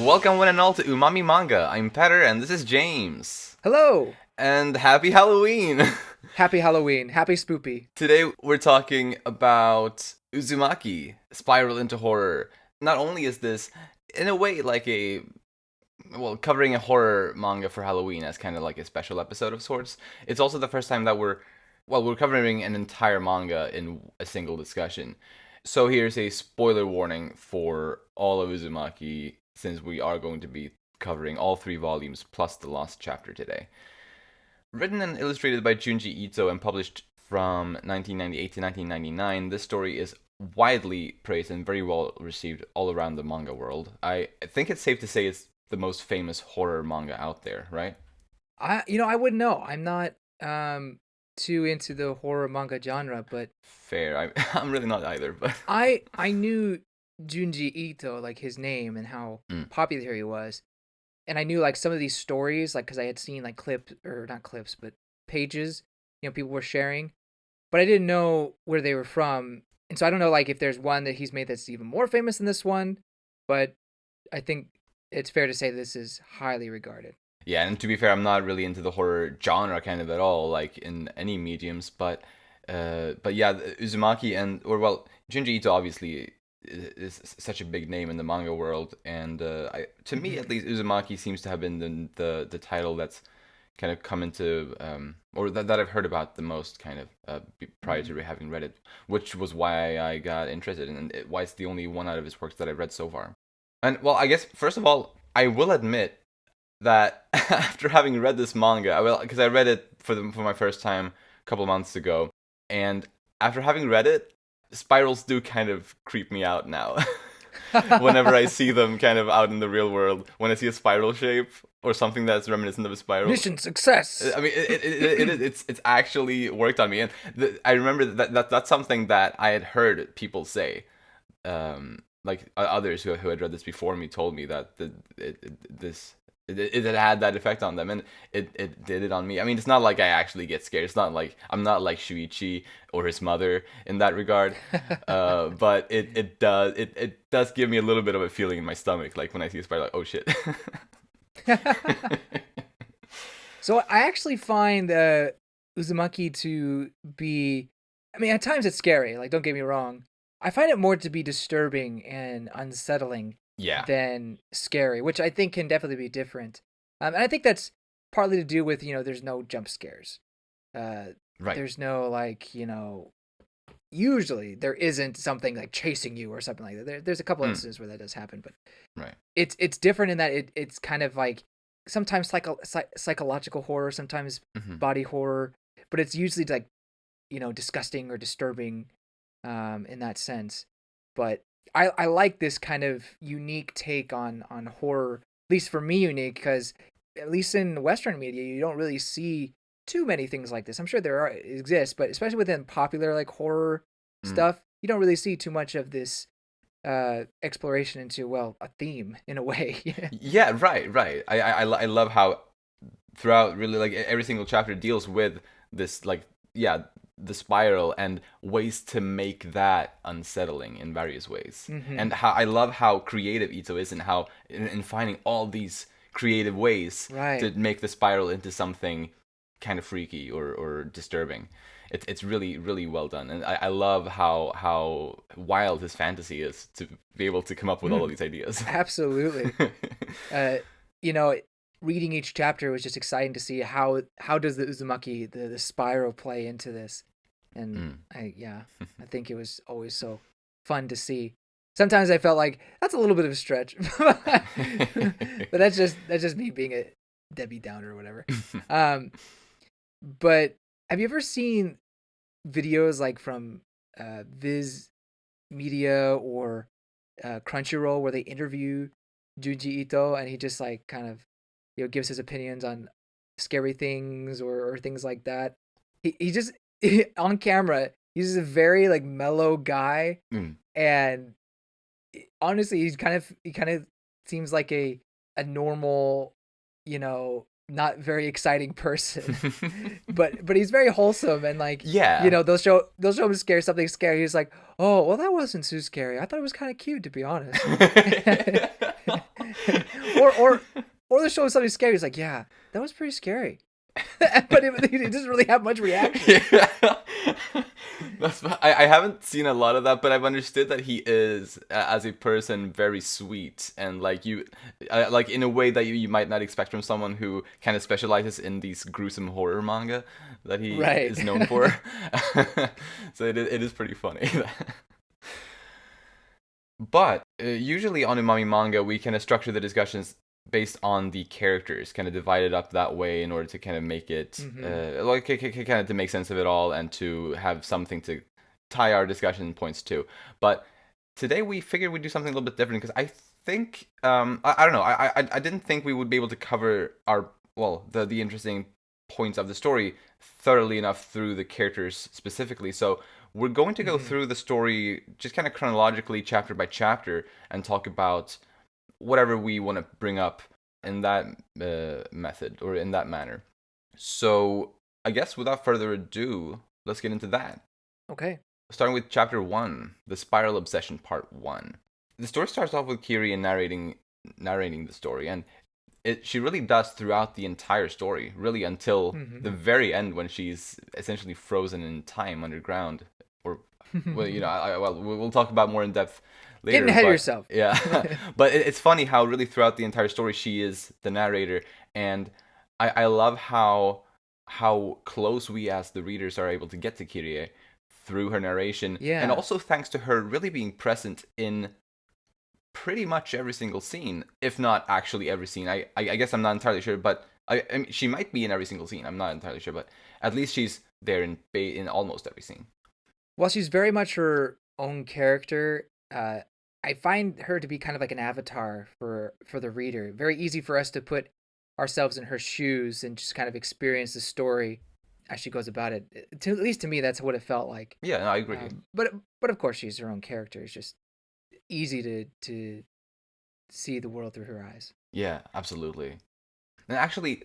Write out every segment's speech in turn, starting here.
Welcome one and all to Umami Manga. I'm Petter and this is James. Hello! And happy Halloween! Happy Halloween. Happy Spoopy. Today we're talking about Uzumaki, Spiral into Horror. Not only is this, in a way, like covering a horror manga for Halloween as kind of like a special episode of sorts, it's also the first time that we're covering an entire manga in a single discussion. So here's a spoiler warning for all of Uzumaki, since we are going to be covering all 3 volumes plus the last chapter today. Written and illustrated by Junji Ito and published from 1998 to 1999, this story is widely praised and very well received all around the manga world. I think it's safe to say it's the most famous horror manga out there, right? I wouldn't know. I'm not too into the horror manga genre, but Fair. I'm really not either, but I knew Junji Ito, like his name and how popular he was. And I knew like some of these stories, like because I had seen like not clips, but pages, people were sharing, but I didn't know where they were from. And so I don't know like if there's one that he's made that's even more famous than this one, but I think it's fair to say this is highly regarded. Yeah, and to be fair, I'm not really into the horror genre kind of at all, like in any mediums, but yeah, Uzumaki Junji Ito obviously is such a big name in the manga world, and to me at least, Uzumaki seems to have been the title that's kind of come into or that I've heard about the most kind of prior to having read it, which was why I got interested in it, why it's the only one out of his works that I've read so far. And well, I guess first of all, I will admit that after having read this manga, because I read it for my first time a couple months ago, and after having read it, spirals do kind of creep me out now. Whenever I see them kind of out in the real world, when I see a spiral shape or something that's reminiscent of a spiral. Mission success. I mean, it's actually worked on me, and I remember that's something that I had heard people say. Like others who had read this before me told me that it had that effect on them, and it did it on me. I mean, it's not like I actually get scared. It's not like I'm not like Shuichi or his mother in that regard. But it does give me a little bit of a feeling in my stomach, like when I see a spider, like, oh shit. So I actually find Uzumaki to be, I mean, at times it's scary. Like, don't get me wrong. I find it more to be disturbing and unsettling than scary, which I think can definitely be different. And I think that's partly to do with, there's no jump scares. Right. There's no, like, usually there isn't something like chasing you or something like that. There's a couple instances where that does happen, but right. It's different in that it's kind of like sometimes psychological horror, sometimes body horror, but it's usually like, disgusting or disturbing in that sense. But I like this kind of unique take on horror, at least for me unique, because at least in Western media, you don't really see too many things like this. I'm sure exist, but especially within popular like horror stuff, you don't really see too much of this exploration into, a theme in a way. Yeah, right. I love how throughout really like every single chapter deals with this, like, the spiral and ways to make that unsettling in various ways. And how I love how creative Ito is, and how in finding all these creative ways to make the spiral into something kind of freaky or disturbing. It's really, really well done, and I love how wild his fantasy is to be able to come up with all of these ideas. Absolutely. Reading each chapter was just exciting to see how does the Uzumaki, the spiral, play into this. And I think it was always so fun to see. Sometimes I felt like that's a little bit of a stretch, but that's just me being a Debbie Downer or whatever. But have you ever seen videos like from Viz Media or Crunchyroll where they interview Junji Ito, and he just like kind of gives his opinions on scary things or things like that? He just on camera, he's a very like mellow guy, and honestly, he kind of seems like a normal, not very exciting person, but he's very wholesome, and like, they'll show him something scary. He's like, oh, well, that wasn't too scary. I thought it was kind of cute, to be honest. or or the show something scary. It's like, yeah, that was pretty scary, but it doesn't really have much reaction. Yeah. I haven't seen a lot of that, but I've understood that he is, as a person, very sweet and like like in a way that you might not expect from someone who kind of specializes in these gruesome horror manga that he Right. is known for. So it is pretty funny. But usually on umami manga, we kind of structure the discussions based on the characters, kind of divided up that way in order to kind of make it like kind of to make sense of it all and to have something to tie our discussion points to. But today we figured we'd do something a little bit different because I think I don't know, I didn't think we would be able to cover our the interesting points of the story thoroughly enough through the characters specifically. So we're going to go through the story just kind of chronologically, chapter by chapter, and talk about whatever we want to bring up in that method or in that manner. So I guess without further ado, let's get into that. Okay. Starting with chapter 1, the Spiral Obsession Part 1. The story starts off with Kiri narrating the story, and she really does throughout the entire story, really until the very end when she's essentially frozen in time underground. Or, well, you know, we'll talk about more in depth later. Getting ahead of yourself. Yeah. But it's funny how really throughout the entire story she is the narrator, and I love how close we as the readers are able to get to Kyrie through her narration. Yeah. And also thanks to her really being present in pretty much every single scene, if not actually every scene. I guess I'm not entirely sure, but I mean, she might be in every single scene. I'm not entirely sure, but at least she's there in almost every scene. While she's very much her own character, I find her to be kind of like an avatar for the reader. Very easy for us to put ourselves in her shoes and just kind of experience the story as she goes about it. At least to me, that's what it felt like. Yeah, no, I agree. But of course, she's her own character. It's just easy to see the world through her eyes. Yeah, absolutely. And actually,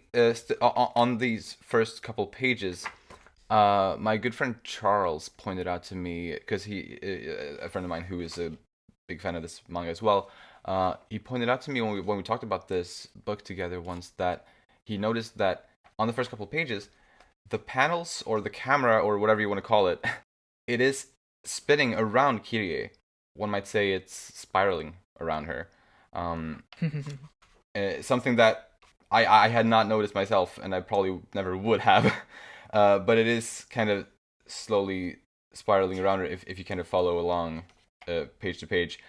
on these first couple pages, my good friend Charles pointed out to me, because a friend of mine who is a big fan of this manga as well, he pointed out to me when we talked about this book together once that he noticed that on the first couple pages, the panels or the camera or whatever you want to call it, it is spinning around Kyrie. One might say it's spiraling around her. Something that I had not noticed myself, and I probably never would have. But it is kind of slowly spiraling around her if you kind of follow along page to page.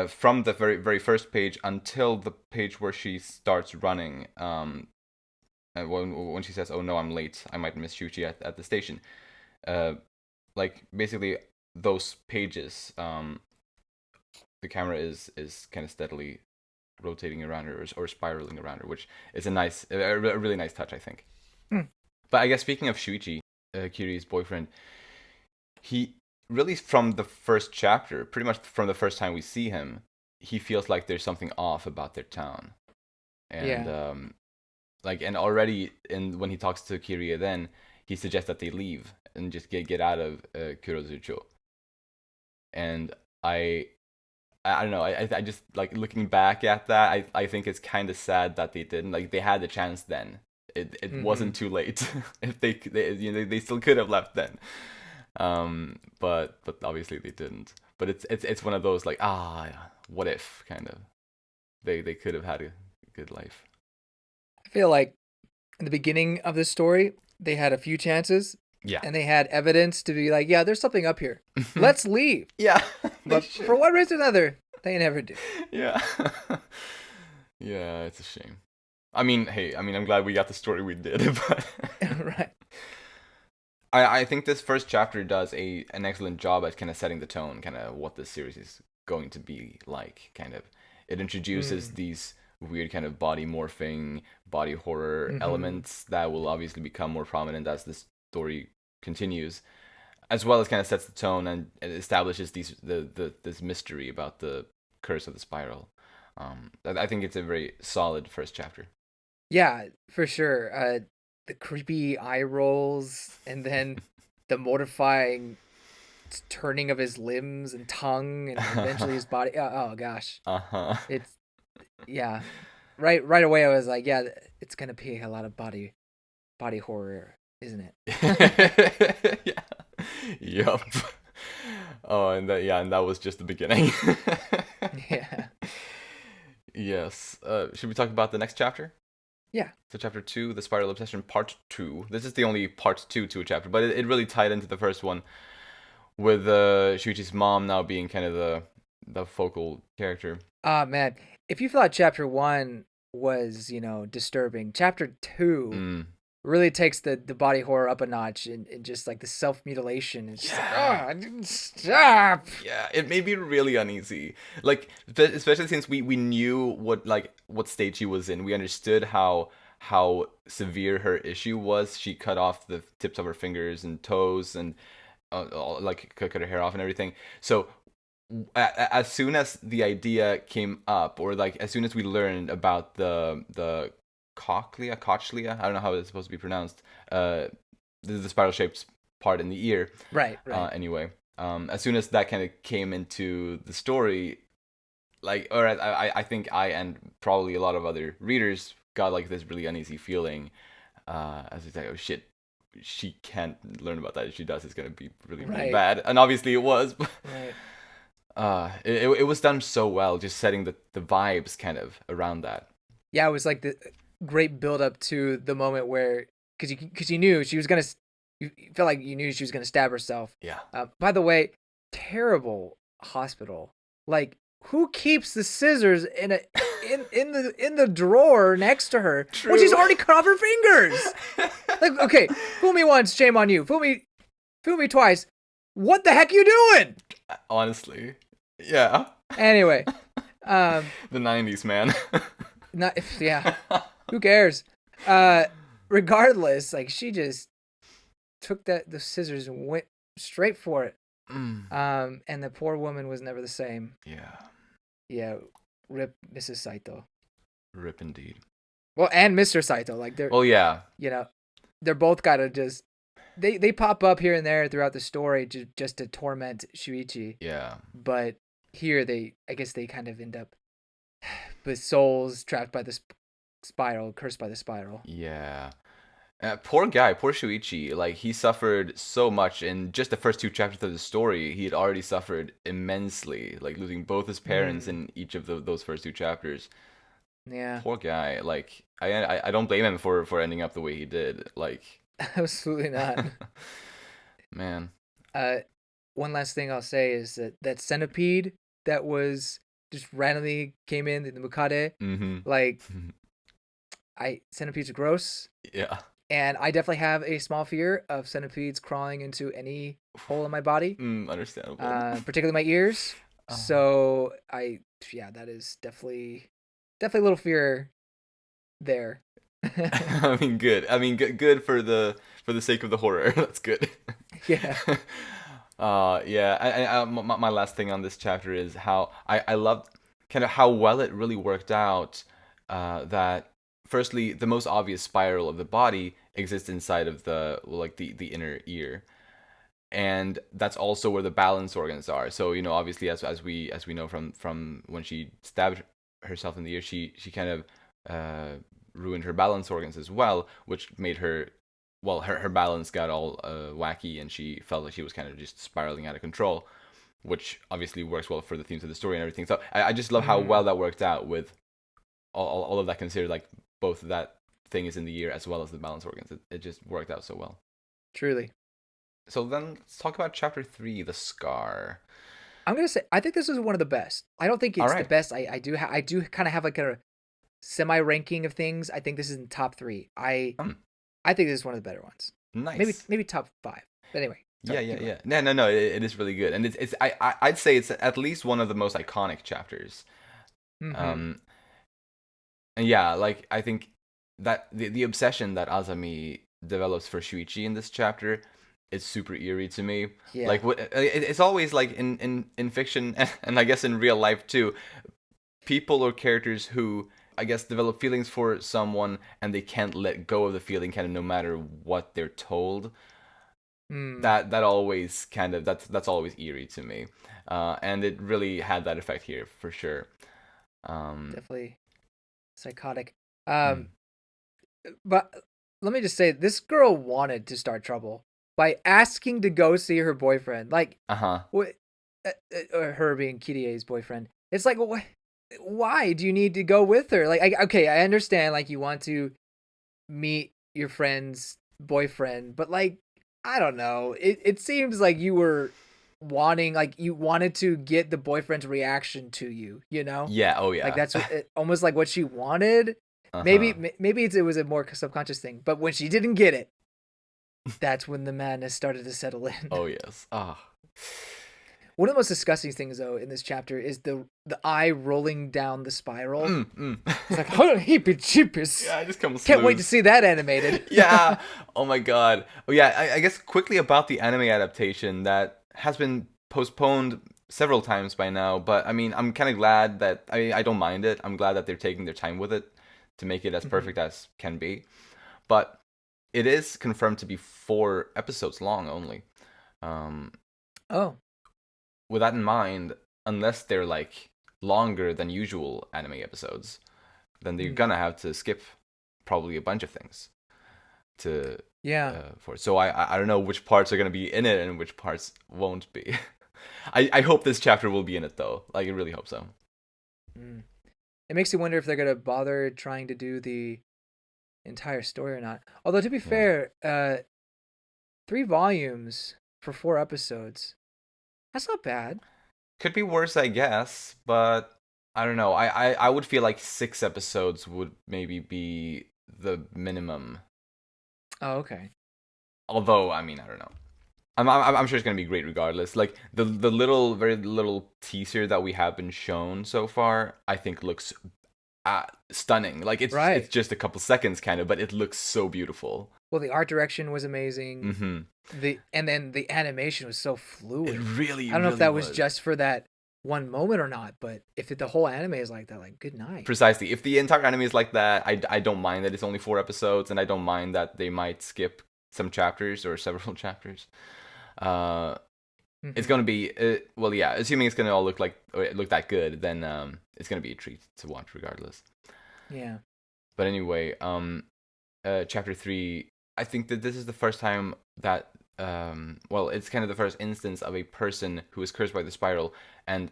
From the very, very first page until the page where she starts running. And when she says, "Oh no, I'm late. I might miss Shuchi at the station." Like basically those pages, the camera is kind of steadily rotating around her or spiraling around her, which is a really nice touch, I think. But I guess speaking of Shuichi, Kiri's boyfriend, he really from the first chapter, pretty much from the first time we see him, he feels like there's something off about their town, and and already when he talks to Kiria, then he suggests that they leave and just get out of Kurozu-cho. And I don't know. I just like looking back at that. I think it's kind of sad that they didn't. Like they had the chance then. It wasn't too late. If they still could have left then. But obviously they didn't. But it's one of those like what if kind of. They could have had a good life. I feel like in the beginning of this story, they had a few chances. Yeah. And they had evidence to be like, yeah, there's something up here. Let's leave. Yeah. But for one reason or another, they never do. Yeah. Yeah, it's a shame. I mean, hey, I'm glad we got the story we did, but right. I think this first chapter does an excellent job at kind of setting the tone, kind of what this series is going to be like, kind of. It introduces these weird kind of body morphing, body horror elements that will obviously become more prominent as this story continues, as well as kind of sets the tone and establishes this mystery about the curse of the spiral. I think it's a very solid first chapter. Yeah, for sure. The creepy eye rolls, and then the mortifying turning of his limbs and tongue, and eventually his body. Oh gosh, yeah, right away I was like, yeah, it's gonna be a lot of body horror, isn't it? Yeah. Yup. Oh, and that was just the beginning. Yeah, Yes. Should we talk about the next chapter? yeah. So chapter 2, the Spiral Obsession Part 2. This is the only part 2 to a chapter, but it really tied into the first one with Shuichi's mom now being kind of the focal character. Ah, man, if you thought chapter one was disturbing, chapter two Mm. really takes the body horror up a notch, and just like the self mutilation. It's just like, Yeah. I didn't stop. Yeah, it made me really uneasy. Like, especially since we knew what state she was in. We understood how severe her issue was. She cut off the tips of her fingers and toes, and like cut her hair off and everything. So as soon as the idea came up, or like as soon as we learned about the cochlea, I don't know how it's supposed to be pronounced. The spiral shaped part in the ear. Right, right. Anyway, as soon as that kind of came into the story, like, all right, I think I and probably a lot of other readers got like this really uneasy feeling, as it's like, oh shit, she can't learn about that. If she does, it's gonna be really, really Right, bad. And obviously it was. right. It was done so well, just setting the vibes kind of around that. Yeah, it was like the great build up to the moment where, because you knew she was gonna, you felt like you knew she was gonna stab herself. Yeah. By the way, terrible hospital. Like, who keeps the scissors in the drawer next to her when she's True. already cut off her fingers? Like, okay, fool me once, shame on you. Fool me twice. What the heck are you doing? Honestly, yeah. Anyway, um, The 90s, man. not yeah. Who cares? Regardless, like, she just took the scissors and went straight for it. And the poor woman was never the same. Yeah. Yeah, rip Mrs. Saito. Rip indeed. Well, and Mr. Saito. Like, Well, yeah. They're both gotta just they pop up here and there throughout the story just to torment Shuichi. Yeah. But here I guess they kind of end up with souls trapped by the spiral, cursed by the spiral. Yeah. Poor guy, poor Shuichi. Like, he suffered so much in just the first two chapters of the story. He had already suffered immensely, like losing both his parents in each of those first two chapters. Yeah, Poor guy. Like, I don't blame him for ending up the way he did. Like, absolutely not. man. One last thing I'll say is that centipede that was just randomly came in the Mukade. Mm-hmm. Like, centipedes are gross. Yeah. And I definitely have a small fear of centipedes crawling into any hole in my body, Understandable. particularly my ears. So that is definitely a little fear there. I mean, good. I mean, good for the sake of the horror. That's good. Yeah. Yeah. My last thing on this chapter is how I loved kind of how well it really worked out. That firstly, the most obvious spiral of the body exists inside of the inner ear, and that's also where the balance organs are. So obviously, as we know from when she stabbed herself in the ear, she kind of ruined her balance organs as well, which made her her balance got all wacky, and she felt like she was kind of just spiraling out of control, which obviously works well for the themes of the story and everything. So I just love how well that worked out with all of that considered, like both that thing is in the ear as well as the balance organs. It just worked out so well. Truly. So then let's talk about chapter 3, the scar. I'm gonna say I think this is one of the best. I don't think it's the Alright. best. I do kind of have like a semi ranking of things. I think this is in top 3. I think this is one of the better ones. Nice. Maybe top 5. But anyway. Sorry, Yeah. No. It is really good, and it's I'd say it's at least one of the most iconic chapters. Mm-hmm. And yeah, like I think that the obsession that Azami develops for Shuichi in this chapter is super eerie to me. Yeah. Like it's always like in fiction and I guess in real life too, people or characters who I guess develop feelings for someone and they can't let go of the feeling kind of no matter what they're told. That always kind of that's always eerie to me. And it really had that effect here for sure. Definitely. psychotic. Mm. But let me just say, this girl wanted to start trouble by asking to go see her boyfriend. Like, Uh-huh. what? Or her being Kirie's boyfriend. It's like, why do you need to go with her? Like, okay, I understand. Like, you want to meet your friend's boyfriend, but like, I don't know. It seems like you were wanting, like, you wanted to get the boyfriend's reaction to you. You know, Yeah, oh like yeah. that's almost like what she wanted. Uh-huh. Maybe it was a more subconscious thing, but when she didn't get it, that's when the madness started to settle in. Oh yes. Ah. One of the most disgusting things, though, in this chapter is the eye rolling down the spiral. Mm. It's like, hold on, heapy cheapers. Yeah, it just comes Can't wait to loose. see that animated. Yeah. Oh my god. Oh yeah. I guess quickly about the anime adaptation that has been postponed several times by now. But I mean, I'm kind of glad that I don't mind it. I'm glad that they're taking their time with it to make it as Mhm. perfect as can be. But it is confirmed to be 4 episodes long only. Um, Oh. with that in mind, unless they're like longer than usual anime episodes, then they're Mm. gonna have to skip probably a bunch of things to Yeah. for it. So I don't know which parts are gonna be in it and which parts won't be. I hope this chapter will be in it though. Like I really hope so. Mm. It makes you wonder if they're gonna bother trying to do the entire story or not. Although to be Yeah. fair, 3 volumes for 4 episodes. That's not bad. Could be worse, I guess, but I don't know. I would feel like 6 episodes would maybe be the minimum. Oh, okay. Although, I mean, I don't know. I'm sure it's gonna be great regardless. Like the little very little teaser that we have been shown so far, I think looks stunning. Like it's Right. just a couple seconds kind of, but it looks so beautiful. Well, the art direction was amazing. Mm-hmm. And then the animation was so It fluid. really, I don't know if really that was was. just for that one moment or not, but if the whole anime is like that, like good night. Precisely. If the entire anime is like that, I don't mind that it's only 4 episodes, and I don't mind that they might skip some chapters or several chapters. Uh, it's Hmm. gonna be well, yeah. Assuming it's gonna all look like or look that good, then it's gonna be a treat to watch regardless. Yeah. But anyway, chapter 3. I think that this is the first time that well, it's kind of the first instance of a person who is cursed by the spiral and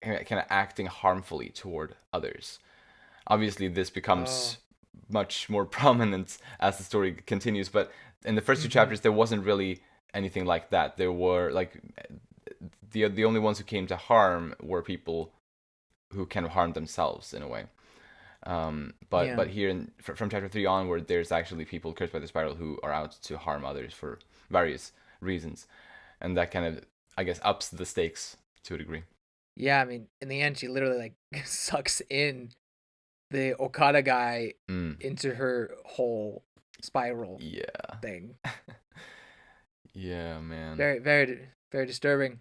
kind of acting harmfully toward others. Obviously, this Oh. becomes much more prominent as the story continues, but in the first two Hmm. chapters, there wasn't really anything like that. There were like the only ones who came to harm were people who kind of harmed themselves in a way. Yeah. But here from chapter 3 onward, there's actually people cursed by the spiral who are out to harm others for various reasons, and that kind of I guess ups the stakes to a degree. Yeah. I mean, in the end, she literally like sucks in the Okada guy Mm, into her whole spiral yeah, thing. yeah, man. Very, very, very disturbing.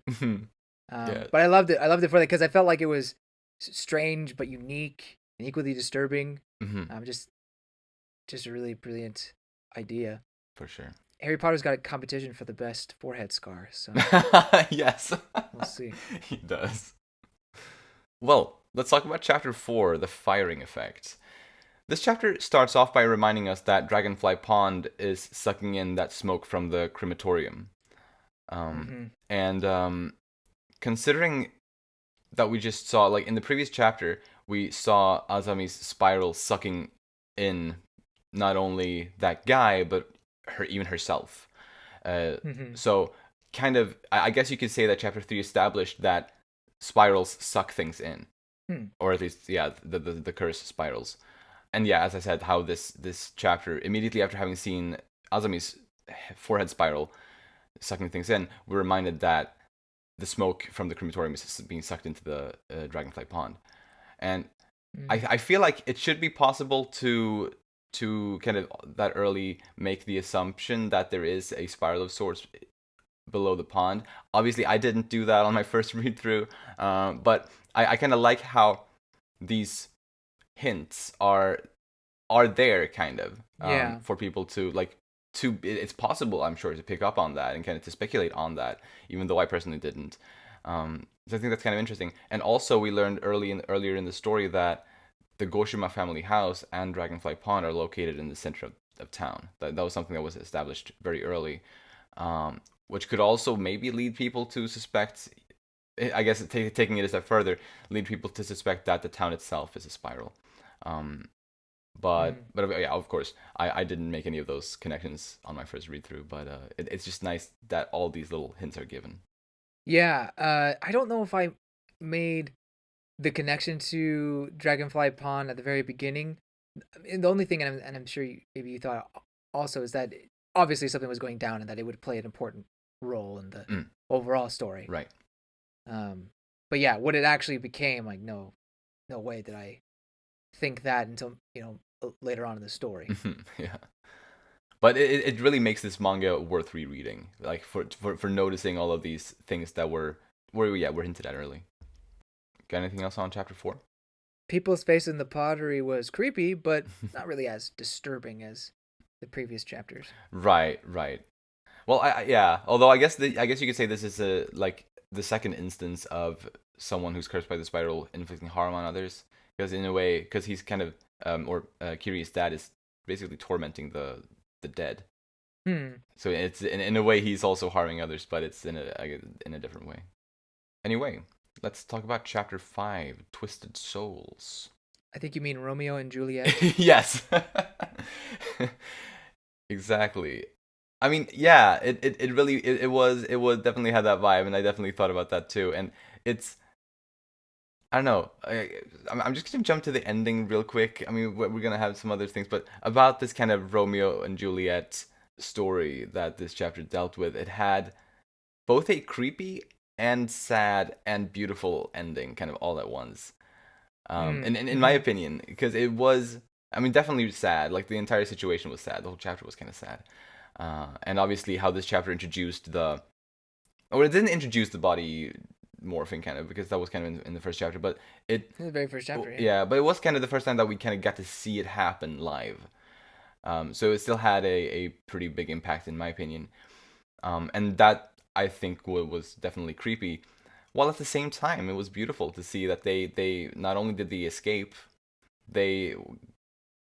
Yeah. But I loved it. I loved it for that because I felt like it was strange but unique and equally disturbing. Hmm. Just a really brilliant idea. For sure. Harry Potter's got a competition for the best forehead scar, so Yes, we'll see. he does. Well, let's talk about chapter 4, the firing effect. This chapter starts off by reminding us that Dragonfly Pond is sucking in that smoke from the crematorium. Um, Mm-hmm. and considering that we just saw, like in the previous chapter, we saw Azami's spiral sucking in not only that guy, but her even herself. Uh, Mm-hmm. so, kind of, I guess you could say that chapter 3 established that spirals suck things in, Hmm. or at least, yeah, the curse spirals. And yeah, as I said, how this chapter immediately after having seen Azami's forehead spiral sucking things in, we're reminded that the smoke from the crematorium is being sucked into the dragonfly pond, and Mm. I feel like it should be possible to kind of that early make the assumption that there is a spiral of sorts below the pond. Obviously, I didn't do that on my first read through, but I kind of like how these hints are there kind of Yeah. for people to like to it's possible I'm sure to pick up on that and kind of to speculate on that even though I personally didn't. So I think that's kind of interesting. And also we learned earlier in the story that the Goshima family house and Dragonfly Pond are located in the center of town. That was something that was established very early, which could also maybe lead people to suspect. I guess taking it a step further, lead people to suspect that the town itself is a spiral. Um, but yeah, of course, I didn't make any of those connections on my first read through. But it's just nice that all these little hints are given. Yeah, I don't know if I made the connection to Dragonfly Pond at the very beginning. And the only thing, and I'm sure maybe you thought also, is that obviously something was going down and that it would play an important role in the overall story. Right. But yeah, what it actually became, like, no way did I think that until later on in the story. Yeah. But it really makes this manga worth rereading, like for noticing all of these things that were hinted at early. Got anything else on chapter 4? People's face in the pottery was creepy, but not really as disturbing as the previous chapters. Right. Well, yeah. Although I guess you could say this is the second instance of someone who's cursed by the spiral inflicting harm on others, because in a way, because he's kind of Kiri's dad is basically tormenting the dead. So it's in a way he's also harming others, but it's in a different way. Anyway, let's talk about chapter 5, Twisted Souls. I think you mean Romeo and Juliet. Yes. Exactly. I mean, yeah, it really definitely had that vibe, and I definitely thought about that too. And it's, I don't know. I'm just gonna jump to the ending real quick. I mean, we're gonna have some other things, but about this kind of Romeo and Juliet story that this chapter dealt with, it had both a creepy and sad and beautiful ending, kind of all at once. And in my opinion, because it was, I mean, definitely sad. Like the entire situation was sad. The whole chapter was kind of sad. And obviously, how this chapter introduced it didn't introduce the body morphing, kind of, because that was kind of in the first chapter, but in the very first chapter. Yeah, but it was kind of the first time that we kind of got to see it happen live. So it still had a pretty big impact, in my opinion. And that, I think, was definitely creepy. While at the same time, it was beautiful to see that they not only did they escape, they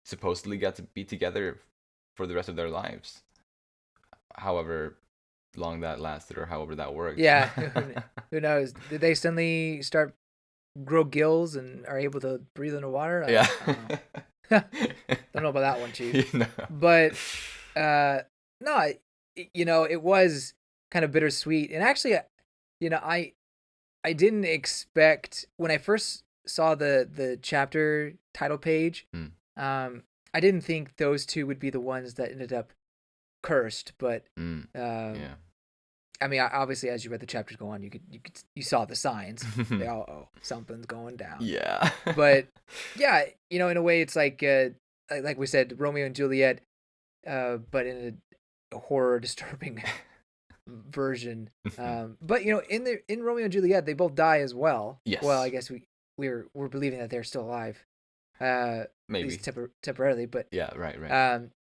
supposedly got to be together for the rest of their lives. However long that lasted, or however that worked. Yeah, who knows? Did they suddenly grow gills and are able to breathe underwater? Yeah. Don't know about that one, Chief. No. But no, it was kind of bittersweet. And actually, I didn't expect, when I first saw the chapter title page, I didn't think those two would be the ones that ended up cursed. But yeah. I mean, obviously, as you read the chapters go on, you saw the signs. They all, something's going down. Yeah. But yeah, in a way, it's like we said, Romeo and Juliet, but in a horror disturbing version. But in Romeo and Juliet, they both die as well. Yes. Well, I guess we're believing that they're still alive. Maybe at least temporarily, but yeah, right.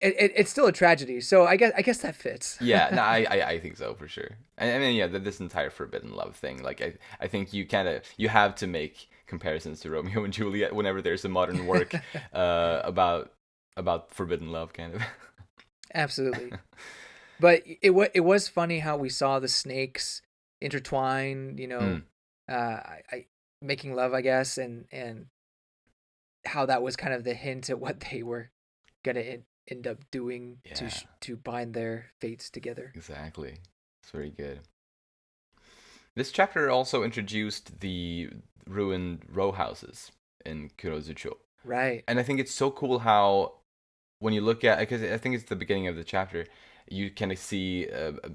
It's still a tragedy, so I guess that fits. Yeah, no, I think so for sure. I mean, yeah, this entire forbidden love thing, like I think you have to make comparisons to Romeo and Juliet whenever there's a modern work about forbidden love, kind of. Absolutely. But it was funny how we saw the snakes intertwine, making love, I guess, and how that was kind of the hint at what they were gonna end up doing to bind their fates together. Exactly. It's very good. This chapter also introduced the ruined row houses in Kurozu-cho. Right. And I think it's so cool how, when you look at, because I think it's the beginning of the chapter, you kind of see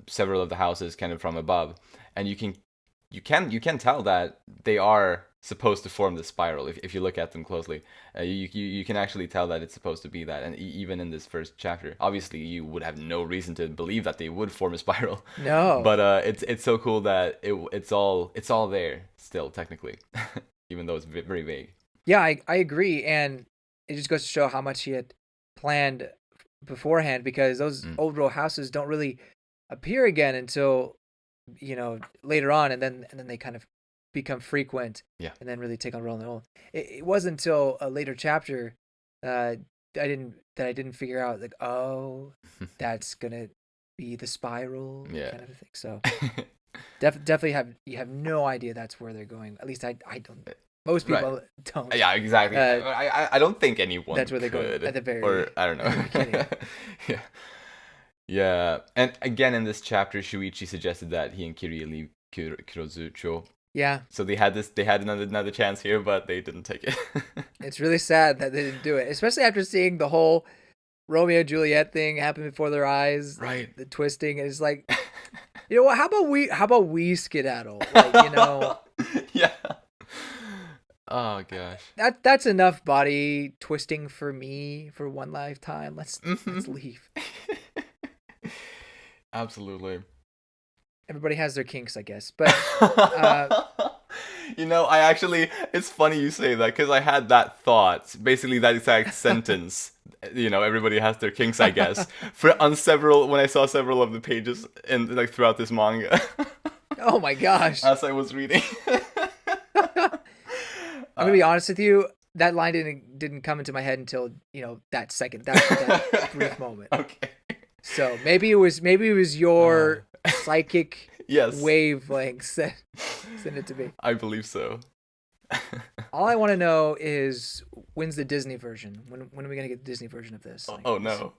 several of the houses kind of from above, and you can tell that they are supposed to form the spiral if you look at them closely. You can actually tell that it's supposed to be that, and even in this first chapter, obviously you would have no reason to believe that they would form a spiral. No. But it's so cool that it's all there still, technically, even though it's very vague. Yeah, I agree, and it just goes to show how much he had planned beforehand, because those old row houses don't really appear again until later on, and then they kind of become frequent, Yeah. and then really take on role. It wasn't until a later chapter I didn't figure out like, oh, that's gonna be the spiral kind of a thing. So definitely have no idea that's where they're going. At least I don't. Most people don't. Yeah, exactly. I don't think anyone that's where could. They're going at the very. Or I don't know. Yeah. Yeah, and again in this chapter, Shuichi suggested that he and Kiria leave Kurozu-cho. Yeah. So they had another chance here, but they didn't take it. It's really sad that they didn't do it, especially after seeing the whole Romeo Juliet thing happen before their eyes. Right. The twisting is like, you know what? How about we skedaddle? Like, you know. Yeah. Oh gosh. That's enough body twisting for me for one lifetime. Let's leave. Absolutely. Everybody has their kinks, I guess. But you know, it's funny you say that because I had that thought, basically that exact sentence. You know, everybody has their kinks, I guess. When I saw several of the pages in like throughout this manga. Oh my gosh! As I was reading. I'm gonna be honest with you. That line didn't come into my head until that brief moment. Okay. So maybe it was your psychic wavelength sent it to me. I believe so. All I want to know is when's the Disney version? When are we gonna get the Disney version of this? Like, oh no!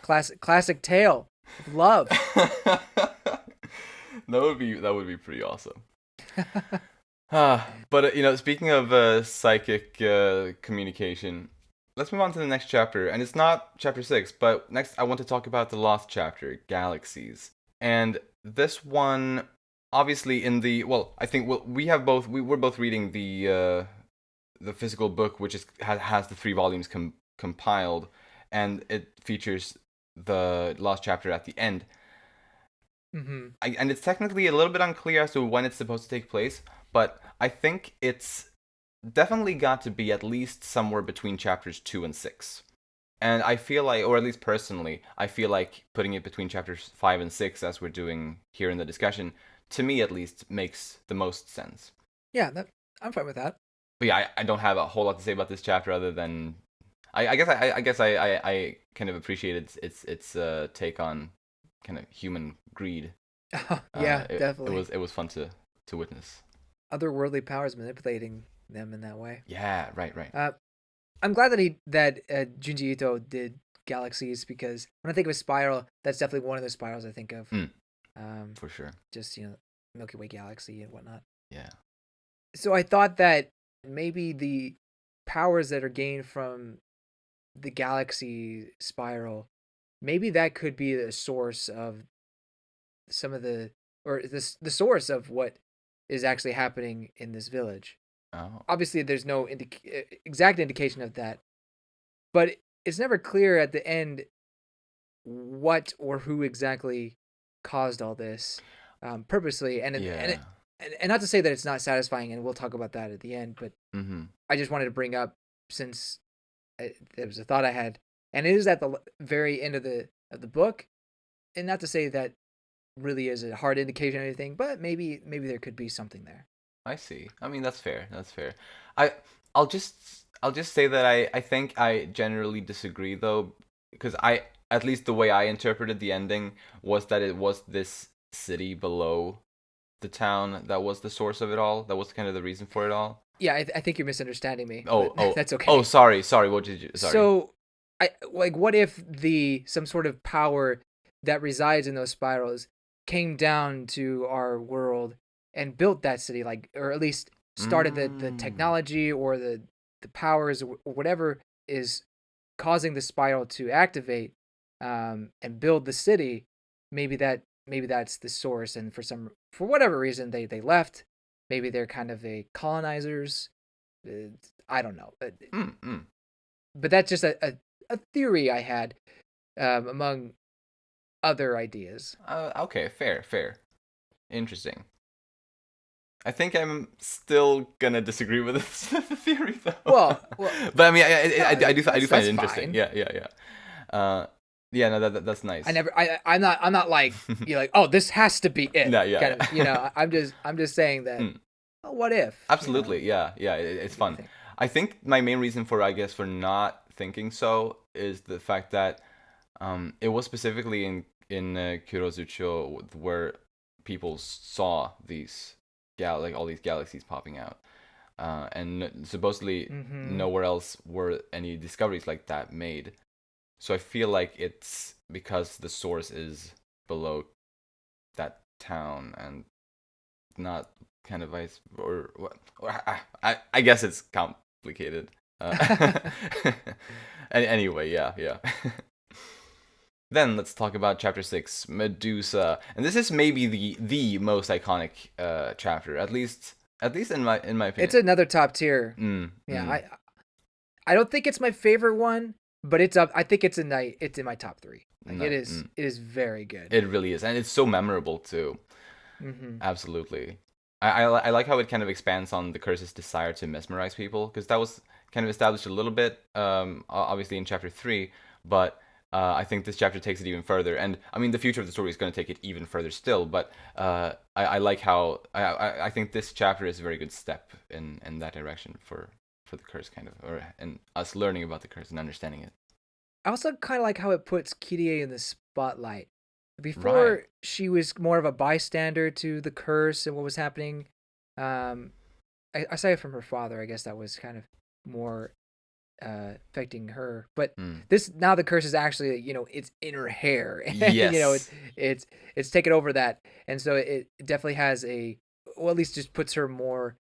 Classic tale of love. That would be pretty awesome. But you know, speaking of psychic communication, let's move on to the next chapter, and it's not chapter 6, but next I want to talk about the last chapter, Galaxies. And this one, obviously, I think we're both reading the physical book, which has the 3 volumes compiled, and it features the last chapter at the end. Mm-hmm. And it's technically a little bit unclear as to when it's supposed to take place, but I think it's definitely got to be at least somewhere between chapters 2 and 6. And I feel like, or at least personally, I feel like putting it between chapters 5 and 6, as we're doing here in the discussion, to me at least, makes the most sense. Yeah, I'm fine with that. But yeah, I don't have a whole lot to say about this chapter other than I guess I kind of appreciated its take on kind of human greed. Yeah, definitely. It was fun to witness. Otherworldly powers manipulating them in that way. Yeah, right. I'm glad that Junji Ito did Galaxies, because when I think of a spiral, that's definitely one of the spirals I think of. For sure. Just, you know, Milky Way galaxy and whatnot. Yeah. So I thought that maybe the powers that are gained from the galaxy spiral, maybe that could be the source of some of the source of what is actually happening in this village. Oh. Obviously, there's no exact indication of that, but it's never clear at the end what or who exactly caused all this purposely. And not to say that it's not satisfying, and we'll talk about that at the end, but I just wanted to bring up, since it was a thought I had, and it is at the very end of the book, and not to say that really is a hard indication or anything, but maybe there could be something there. I see. I mean, that's fair. I'll just say that I think I generally disagree, though, because at least the way I interpreted the ending was that it was this city below the town that was the source of it all. That was kind of the reason for it all. Yeah, I think you're misunderstanding me. Oh, that's okay. Oh, sorry. What did you? Sorry. So, what if some sort of power that resides in those spirals came down to our world and built that city, like, or at least started the technology or the powers or whatever is causing the spiral to activate and build the city. Maybe that's the source, and for whatever reason they left. Maybe they're kind of colonizers. I don't know. But that's just a theory I had among other ideas. Okay, fair. Interesting. I think I'm still gonna disagree with this theory, though. Well, but I mean, I do find it interesting. Fine. Yeah. Yeah, no, that's nice. I'm not like you're like, oh, this has to be it. No, yeah. Kind of, you know, I'm just saying that what if, Absolutely, yeah, it's what do you fun. think? I think my main reason for, I guess, for not thinking so is the fact that it was specifically in Kurozu-cho where people saw these like all these galaxies popping out, and supposedly Mm-hmm. nowhere else were any discoveries like that made. So I feel like it's because the source is below that town and not kind of vice or I guess it's complicated. Anyway, yeah. Then let's talk about chapter 6, Medusa, and this is maybe the most iconic chapter, at least in my It's opinion. another top tier. Mm, Yeah, mm, I don't think it's my favorite one, but it's up. I think it's in my top three. Like no, mm. it is very good. It really is, and it's so memorable too. Mm-hmm. Absolutely. I like how it kind of expands on the curse's desire to mesmerize people, because that was kind of established a little bit, obviously in chapter 3, but I think this chapter takes it even further. And I mean, the future of the story is going to take it even further still, but I like how I think this chapter is a very good step in that direction for the curse, kind of, or and us learning about the curse and understanding it. I also kind of like how it puts Kirie in the spotlight. Right. Before, she was more of a bystander to the curse and what was happening. Um, I say it from her father. I guess that was kind of more affecting her. But Mm. this now the curse is actually it's in her hair. Yes. It's it's taken over that, and so it definitely has well, at least just puts her more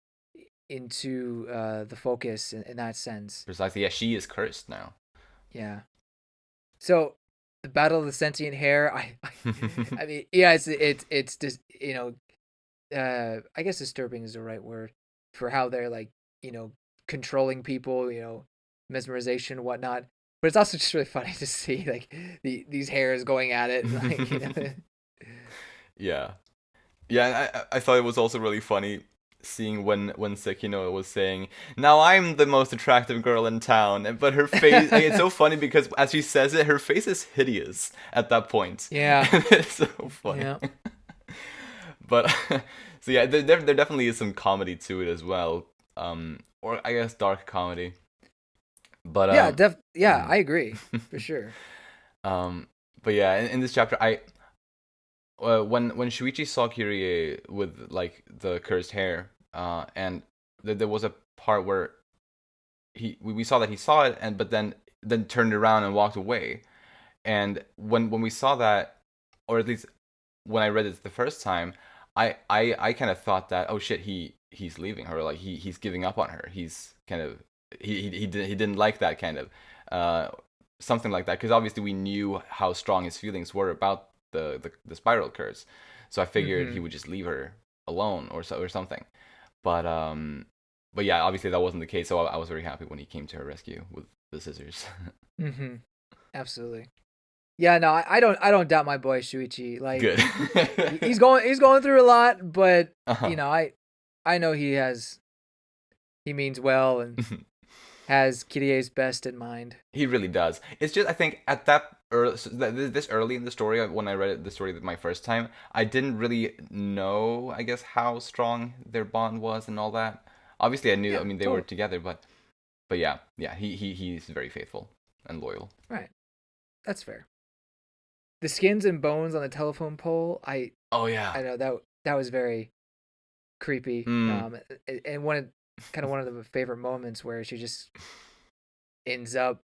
into the focus in that sense. Precisely. Yeah, she is cursed now. Yeah. So the battle of the sentient hair. I mean, yeah, it's just I guess disturbing is the right word for how they're like controlling people, mesmerization and whatnot. But it's also just really funny to see like these hairs going at it, like Yeah. Yeah, and I thought it was also really funny seeing when Sekino was saying, "Now I'm the most attractive girl in town," but her face, like, it's so funny because as she says it, her face is hideous at that point. yeah, And it's so funny. yeah, But so yeah, there definitely is some comedy to it as well, or I guess dark comedy. But yeah, yeah. mm. I agree for sure. um, but yeah, in this chapter, when Shuichi saw Kirie with like the cursed hair, and there was a part where we saw that he saw it, and but then turned around and walked away. And when we saw that, or at least when I read it the first time, I kind of thought that, oh shit, he's leaving her, like he's giving up on her. He's kind of he didn't like that, kind of something like that, because obviously we knew how strong his feelings were about the spiral curse. So I figured he Mm-hmm. would just leave her alone or something. But but yeah, obviously that wasn't the case. So I was very happy when he came to her rescue with the scissors. Mm-hmm. Absolutely. Yeah, no, I don't doubt my boy Shuichi. Like Good. he's going through a lot, but Uh-huh. I know he means well and has Kirie's best in mind. He really does. It's just I think at that early, this early in the story, when I read the story my first time, I didn't really know, I guess, how strong their bond was and all that. Obviously, I knew. I Yeah, mean, they were totally. together, but yeah, he's very faithful and loyal. Right. That's fair. The skins and bones on the telephone pole, Oh yeah. I know that was very creepy. Mm, And one of the favorite moments where she just ends up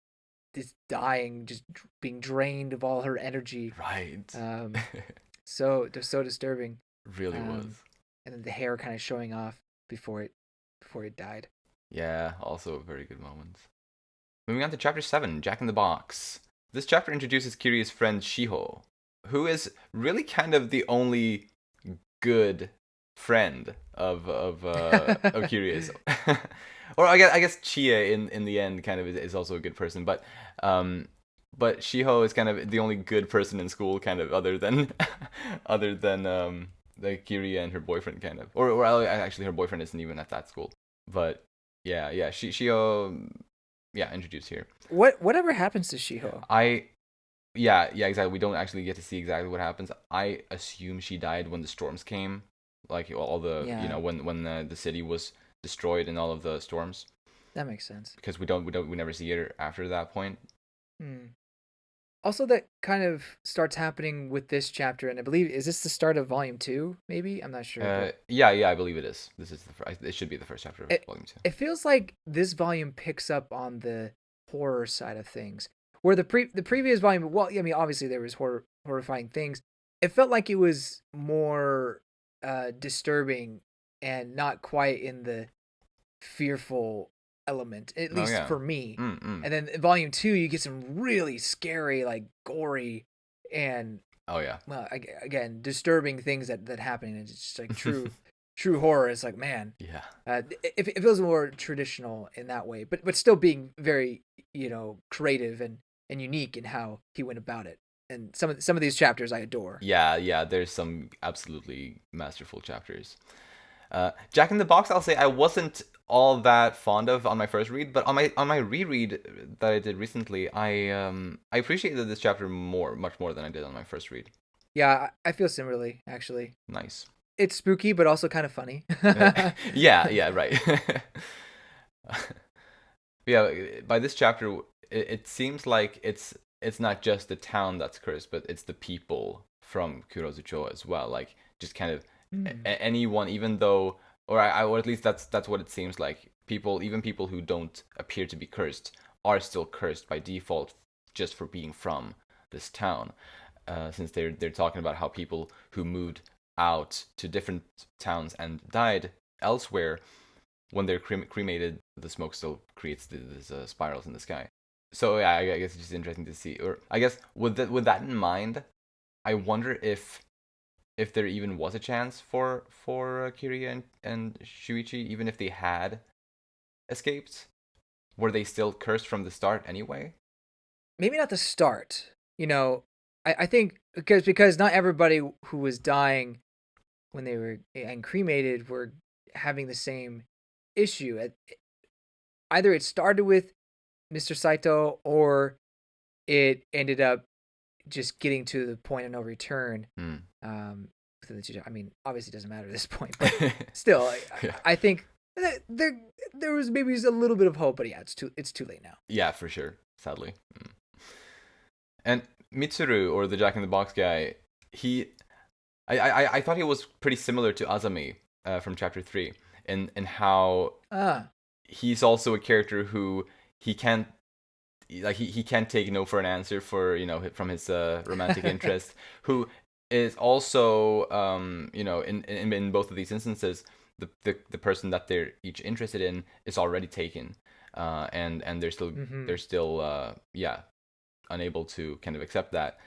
just dying, just being drained of all her energy. right. Um, so disturbing. Really Um, was. and then the hair kind of showing off before it died. Yeah, also a very good moment. Moving on to chapter 7, Jack in the Box. This chapter introduces Kirie's friend Shiho, who is really kind of the only good friend of Kirie's. Or I guess Chie in the end kind of is also a good person, but Shiho is kind of the only good person in school, kind of, other than other than like Kirie and her boyfriend, kind of, or actually her boyfriend isn't even at that school. But yeah, Shiho, yeah, introduced here. Whatever happens to Shiho? I Yeah, exactly. We don't actually get to see exactly what happens. I assume she died when the storms came, like all the Yeah, when the city was destroyed in all of the storms, that makes sense. because we never see it after that point. Hmm. Also, that kind of starts happening with this chapter, and I believe is this the start of volume 2? Maybe I'm not sure, but Yeah, I believe it is. This is it should be the first chapter of it volume 2. it feels like this volume picks up on the horror side of things, where the previous volume, well, I mean, obviously there was horrifying things. It felt like it was more disturbing and not quite in the fearful element, at Oh least yeah. for me. Mm. And then in volume 2, you get some really scary, like gory, and Oh yeah. well, again, disturbing things that happen. And it's just like true horror. It's like, man, Yeah. it feels more traditional in that way, but still being very creative and unique in how he went about it. And some of these chapters I adore. Yeah. There's some absolutely masterful chapters. Jack in the Box, I'll say I wasn't all that fond of on my first read, but on my reread that I did recently, I appreciated this chapter much more than I did on my first read. Yeah, I feel similarly. Actually, Nice. it's spooky, but also kind of funny. Yeah, right. Yeah, by this chapter, it seems like it's not just the town that's cursed, but it's the people from Kurozu-cho as well. Like just kind of Hmm. anyone, even though, or at least that's what it seems like. People, even people who don't appear to be cursed, are still cursed by default just for being from this town. Since they're talking about how people who moved out to different towns and died elsewhere, when they're cremated, the smoke still creates these spirals in the sky. So yeah, I guess it's just interesting to see. Or I guess with that in mind, I wonder if there even was a chance for Kiria and Shuichi, even if they had escaped. Were they still cursed from the start anyway? Maybe not the start. I think because not everybody who was dying when they were and cremated were having the same issue. Either it started with Mr. Saito or it ended up just getting to the point of no return. Hmm. I mean, obviously, it doesn't matter at this point, but still, Yeah. I think there was maybe a little bit of hope, but yeah, it's too late now. Yeah, for sure. Sadly. And Mitsuru, or the Jack in the Box guy, he, I thought he was pretty similar to Azami from chapter 3, in how Ah, he's also a character who he can't, like he can't take no for an answer for from his romantic interest, who is also in both of these instances, the person that they're each interested in is already taken, and mm-hmm. they're still yeah, unable to kind of accept that.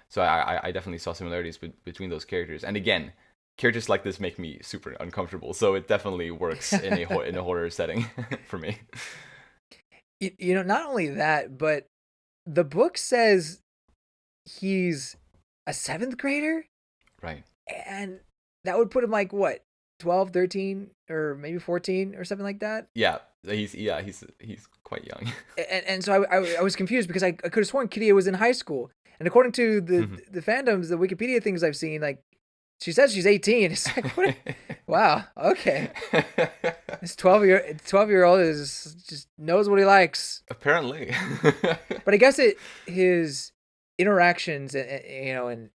So I definitely saw similarities between those characters. And again, characters like this make me super uncomfortable. So it definitely works in a horror setting for me. Not only that, but the book says he's a seventh grader, Right. and that would put him like what, 12, 13, or maybe 14 or something like that. Yeah. He's quite young. And so I was confused because I could have sworn Kiria was in high school, and according to the fandoms, the Wikipedia things I've seen, like she says she's 18. It's like, what? Wow, okay. This 12-year old is just knows what he likes. Apparently. But I guess his interactions and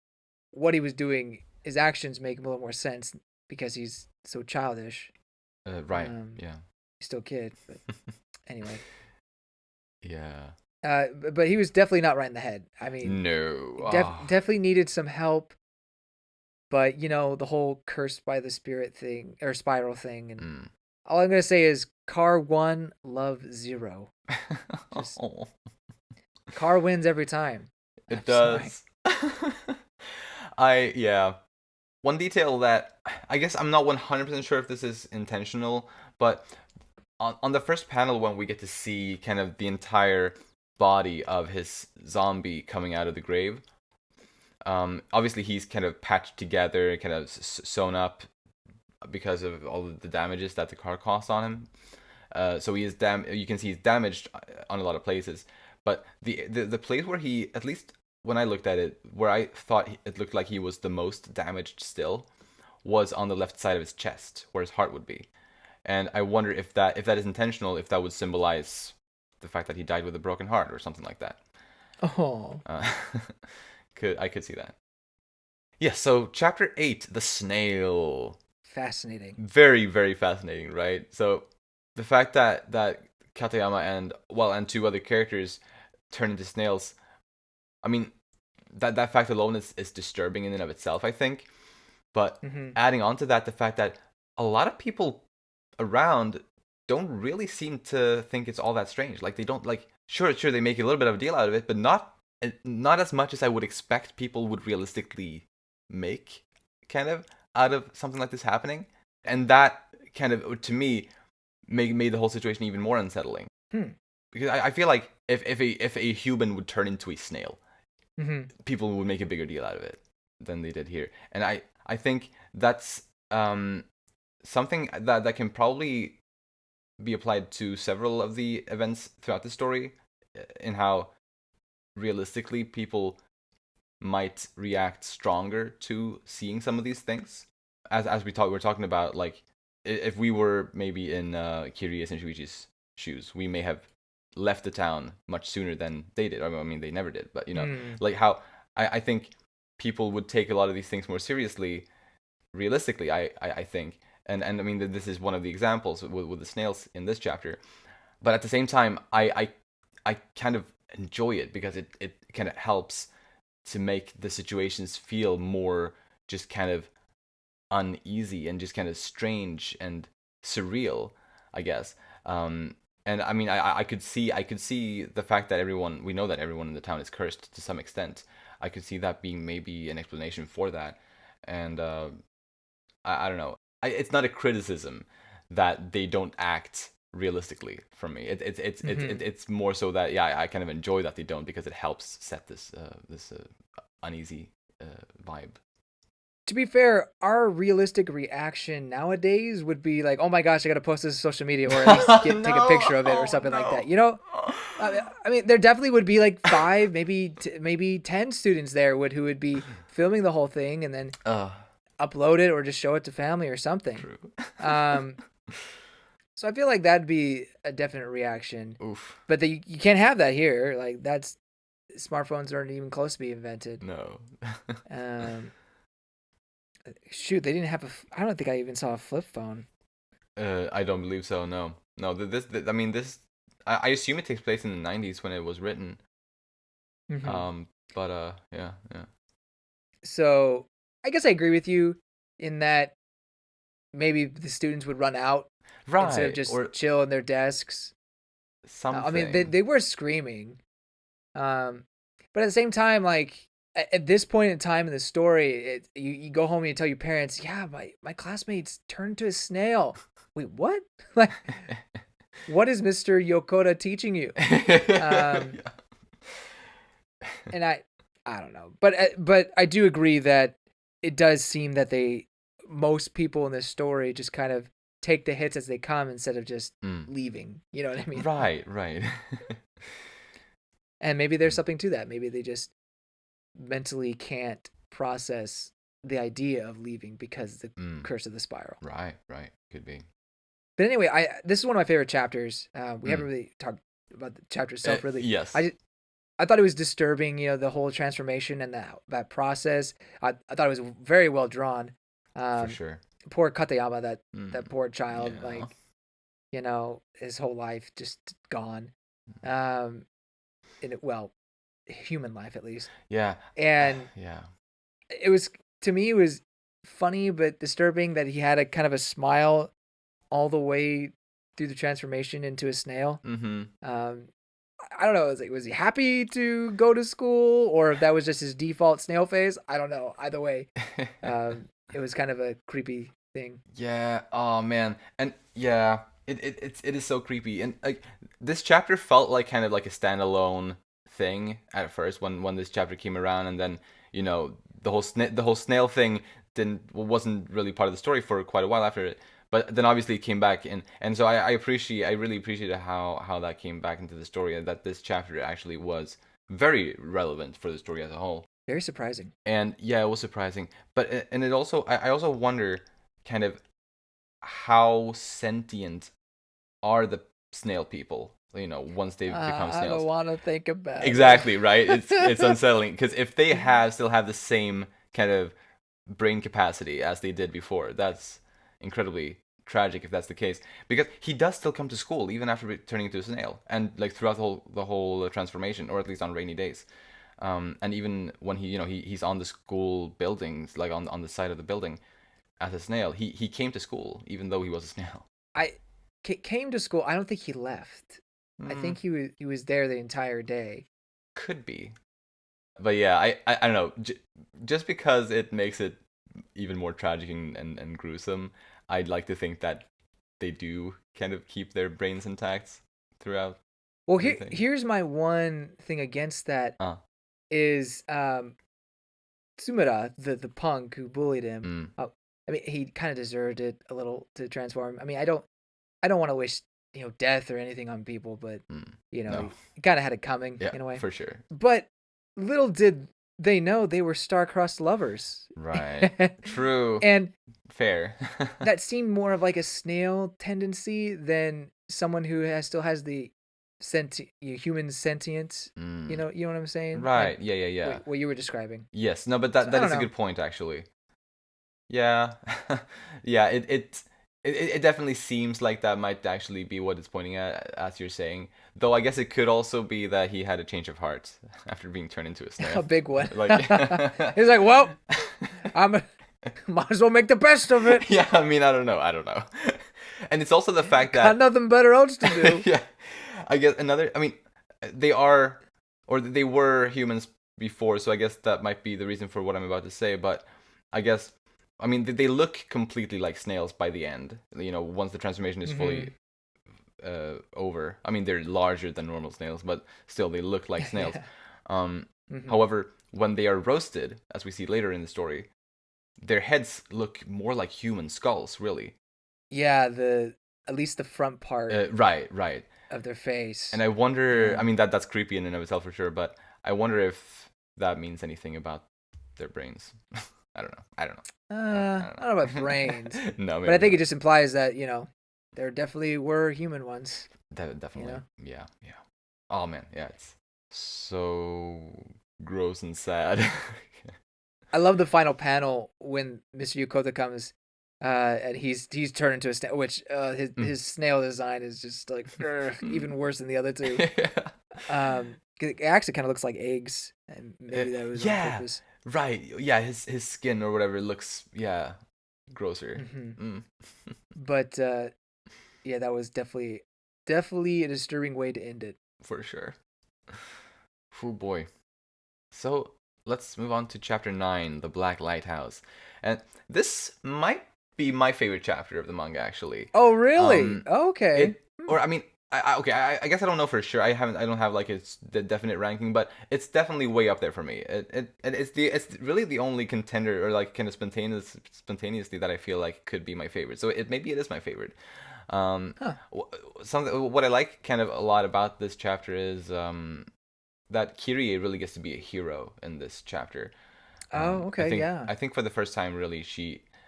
what he was doing, his actions make a little more sense because he's so childish. Right. Yeah. He's still a kid, but anyway. Yeah. But he was definitely not right in the head. I mean, No. definitely needed some help. But the whole cursed by the spirit thing or spiral thing, and all I'm gonna say is Car 1, love 0. Just Car wins every time. It does. Yeah. One detail that I guess I'm not 100% sure if this is intentional, but on the first panel, when we get to see kind of the entire body of his zombie coming out of the grave, obviously he's kind of patched together, kind of sewn up because of all of the damages that the car caused on him. So he is you can see he's damaged on a lot of places, but the place where he, at least when I looked at it, where I thought it looked like he was the most damaged still, was on the left side of his chest, where his heart would be. And I wonder if that is intentional, if that would symbolize the fact that he died with a broken heart or something like that. Oh, I could see that. Yeah, so chapter 8, the snail. fascinating. Very, very fascinating, right? So the fact that Katayama and two other characters turn into snails, I mean, that fact alone is disturbing in and of itself, I think. But adding on to that, the fact that a lot of people around don't really seem to think it's all that strange. Like, they don't, like, sure, they make a little bit of a deal out of it, but not as much as I would expect people would realistically make, kind of, out of something like this happening. And that kind of, to me, made the whole situation even more unsettling. Because I feel like if a human would turn into a snail, people would make a bigger deal out of it than they did here. And I think that's something that can probably be applied to several of the events throughout the story, in how realistically people might react stronger to seeing some of these things. As we're talking about, like, if we were maybe in Kiri's and Shuichi's shoes, we may have left the town much sooner than they did. I mean, they never did, but like how I think people would take a lot of these things more seriously, realistically. I think, and I mean, this is one of the examples with the snails in this chapter. But at the same time, I kind of enjoy it because it kind of helps to make the situations feel more just kind of uneasy and just kind of strange and surreal, I guess. And I mean, I could see the fact that we know that everyone in the town is cursed to some extent. I could see that being maybe an explanation for that. And I don't know. It's not a criticism that they don't act realistically for me. It's more so that, yeah, I kind of enjoy that they don't, because it helps set this uneasy vibe. To be fair, our realistic reaction nowadays would be like, "Oh my gosh, I gotta post this on social media, or at least take a picture of it, or something like that." You know, I mean, there definitely would be like 5, maybe 10 students there who would be filming the whole thing and then upload it or just show it to family or something. True. So I feel like that'd be a definite reaction. Oof. But you can't have that here. Like, smartphones aren't even close to being invented. No. Shoot, they didn't have I don't think I even saw a flip phone. I don't believe so. No. I mean, I assume it takes place in the 90s when it was written. But yeah. So I guess I agree with you in that maybe the students would run out, right, instead of just chill in their desks. Something. I mean, they were screaming, but at the same time, like, at this point in time in the story, you go home and you tell your parents, "Yeah, my classmates turned to a snail." Wait, what? Like, what is Mr. Yokota teaching you? And I don't know, but I do agree that it does seem that most people in this story just kind of take the hits as they come instead of just leaving. You know what I mean? Right. And maybe there's something to that. Maybe they just mentally can't process the idea of leaving because the curse of the spiral. Right. Could be. But anyway, this is one of my favorite chapters. We haven't really talked about the chapter itself, really. Yes. I thought it was disturbing, the whole transformation and that process. I thought it was very well drawn. For sure. Poor Katayama, that poor child, Yeah. like, his whole life just gone. Human life at least. Yeah. And yeah. To me, it was funny but disturbing that he had a kind of a smile all the way through the transformation into a snail. I don't know. Was he happy to go to school, or if that was just his default snail face? I don't know. Either way, it was kind of a creepy thing. Yeah. Oh man. And yeah, it is so creepy. And like, this chapter felt like kind of like a standalone thing at first when this chapter came around, and then the whole snail thing wasn't really part of the story for quite a while after it. But then obviously it came back, and so I really appreciated how that came back into the story, and that this chapter actually was very relevant for the story as a whole. Very surprising. And yeah, it was surprising. But and it also I also wonder kind of how sentient are the snail people, once they become I don't snails. want to think about it. Exactly, right? It's unsettling because if they still have the same kind of brain capacity as they did before, that's incredibly tragic if that's the case. Because he does still come to school even after turning into a snail, and like throughout the whole transformation, or at least on rainy days. And even when he's on the school buildings, like on the side of the building as a snail, he came to school even though he was a snail. I came to school. I don't think he left. I Hmm, think he was there the entire day. could be. But yeah, I don't know. Just because it makes it even more tragic and gruesome, I'd like to think that they do kind of keep their brains intact throughout Well, everything. here's my one thing against that Ah, is Tsumura, the punk who bullied him. mm, I mean, he kind of deserved it a little to transform. I mean, I don't want to wish death or anything on people, but mm. No, he kind of had it coming yeah, in a way. for sure. But little did they know they were star-crossed lovers, Right. True. and Fair. that seemed more of like a snail tendency than someone who still has the human sentience. Mm. You know what I'm saying? Like Right. Yeah. Yeah. Yeah. what you were describing. Yes. No, but So that I that don't is a know. good point actually. Yeah. Yeah. It definitely seems like that might actually be what it's pointing at, as you're saying. Though I guess it could also be that he had a change of heart after being turned into a A snail. big one. Like, He's like, well, I'm might as well make the best of it. yeah. I mean, I don't know. I don't know. And it's also the fact Got that, nothing better else to do. yeah. I guess another. I mean, they are, or they were humans before, so I guess that might be the reason for what I'm about to say. But I guess, I mean, they look completely like snails by the end. Once the transformation is Hmm. fully over. I mean, they're larger than normal snails, but still, they look like snails. Yeah. Um, Hmm. However, when they are roasted, as we see later in the story, their heads look more like human skulls, really. Yeah, the at least the front part Right, right. of their And face. I wonder. I Um, mean, that's creepy in and of itself for sure, but I wonder if that means anything about their brains. I don't know. I don't know. I I don't know about don't brains, know. No, but I maybe think it not. just implies that there definitely were human ones. You Definitely. know, Yeah, yeah. Oh man, yeah. It's so gross and sad. I love the final panel when Mr. Yokota comes, and he's turned into a snail, which Mm. his snail design is just like even worse than the other two. Yeah. 'Cause it actually kind of looks like eggs, and maybe that was on Yeah. purpose. Right. Yeah. His skin or whatever looks grosser. Hmm. Mm. But yeah, that was definitely a disturbing way to end it. For sure. Oh boy. So let's move on to chapter 9, the Black Lighthouse. And this might be my favorite chapter of the manga, actually. Oh, really? Um, Okay. it, or I mean, okay, I guess I don't know for sure. I don't have like the definite ranking, but it's definitely way up there for me. It's really the only contender, or like kind of spontaneously, that I feel like could be my favorite. So maybe it is my favorite. Um, Huh. Something what I like kind of a lot about this chapter is that Kyrie really gets to be a hero in this chapter. Oh, I okay. think Yeah. I think for the first time, really,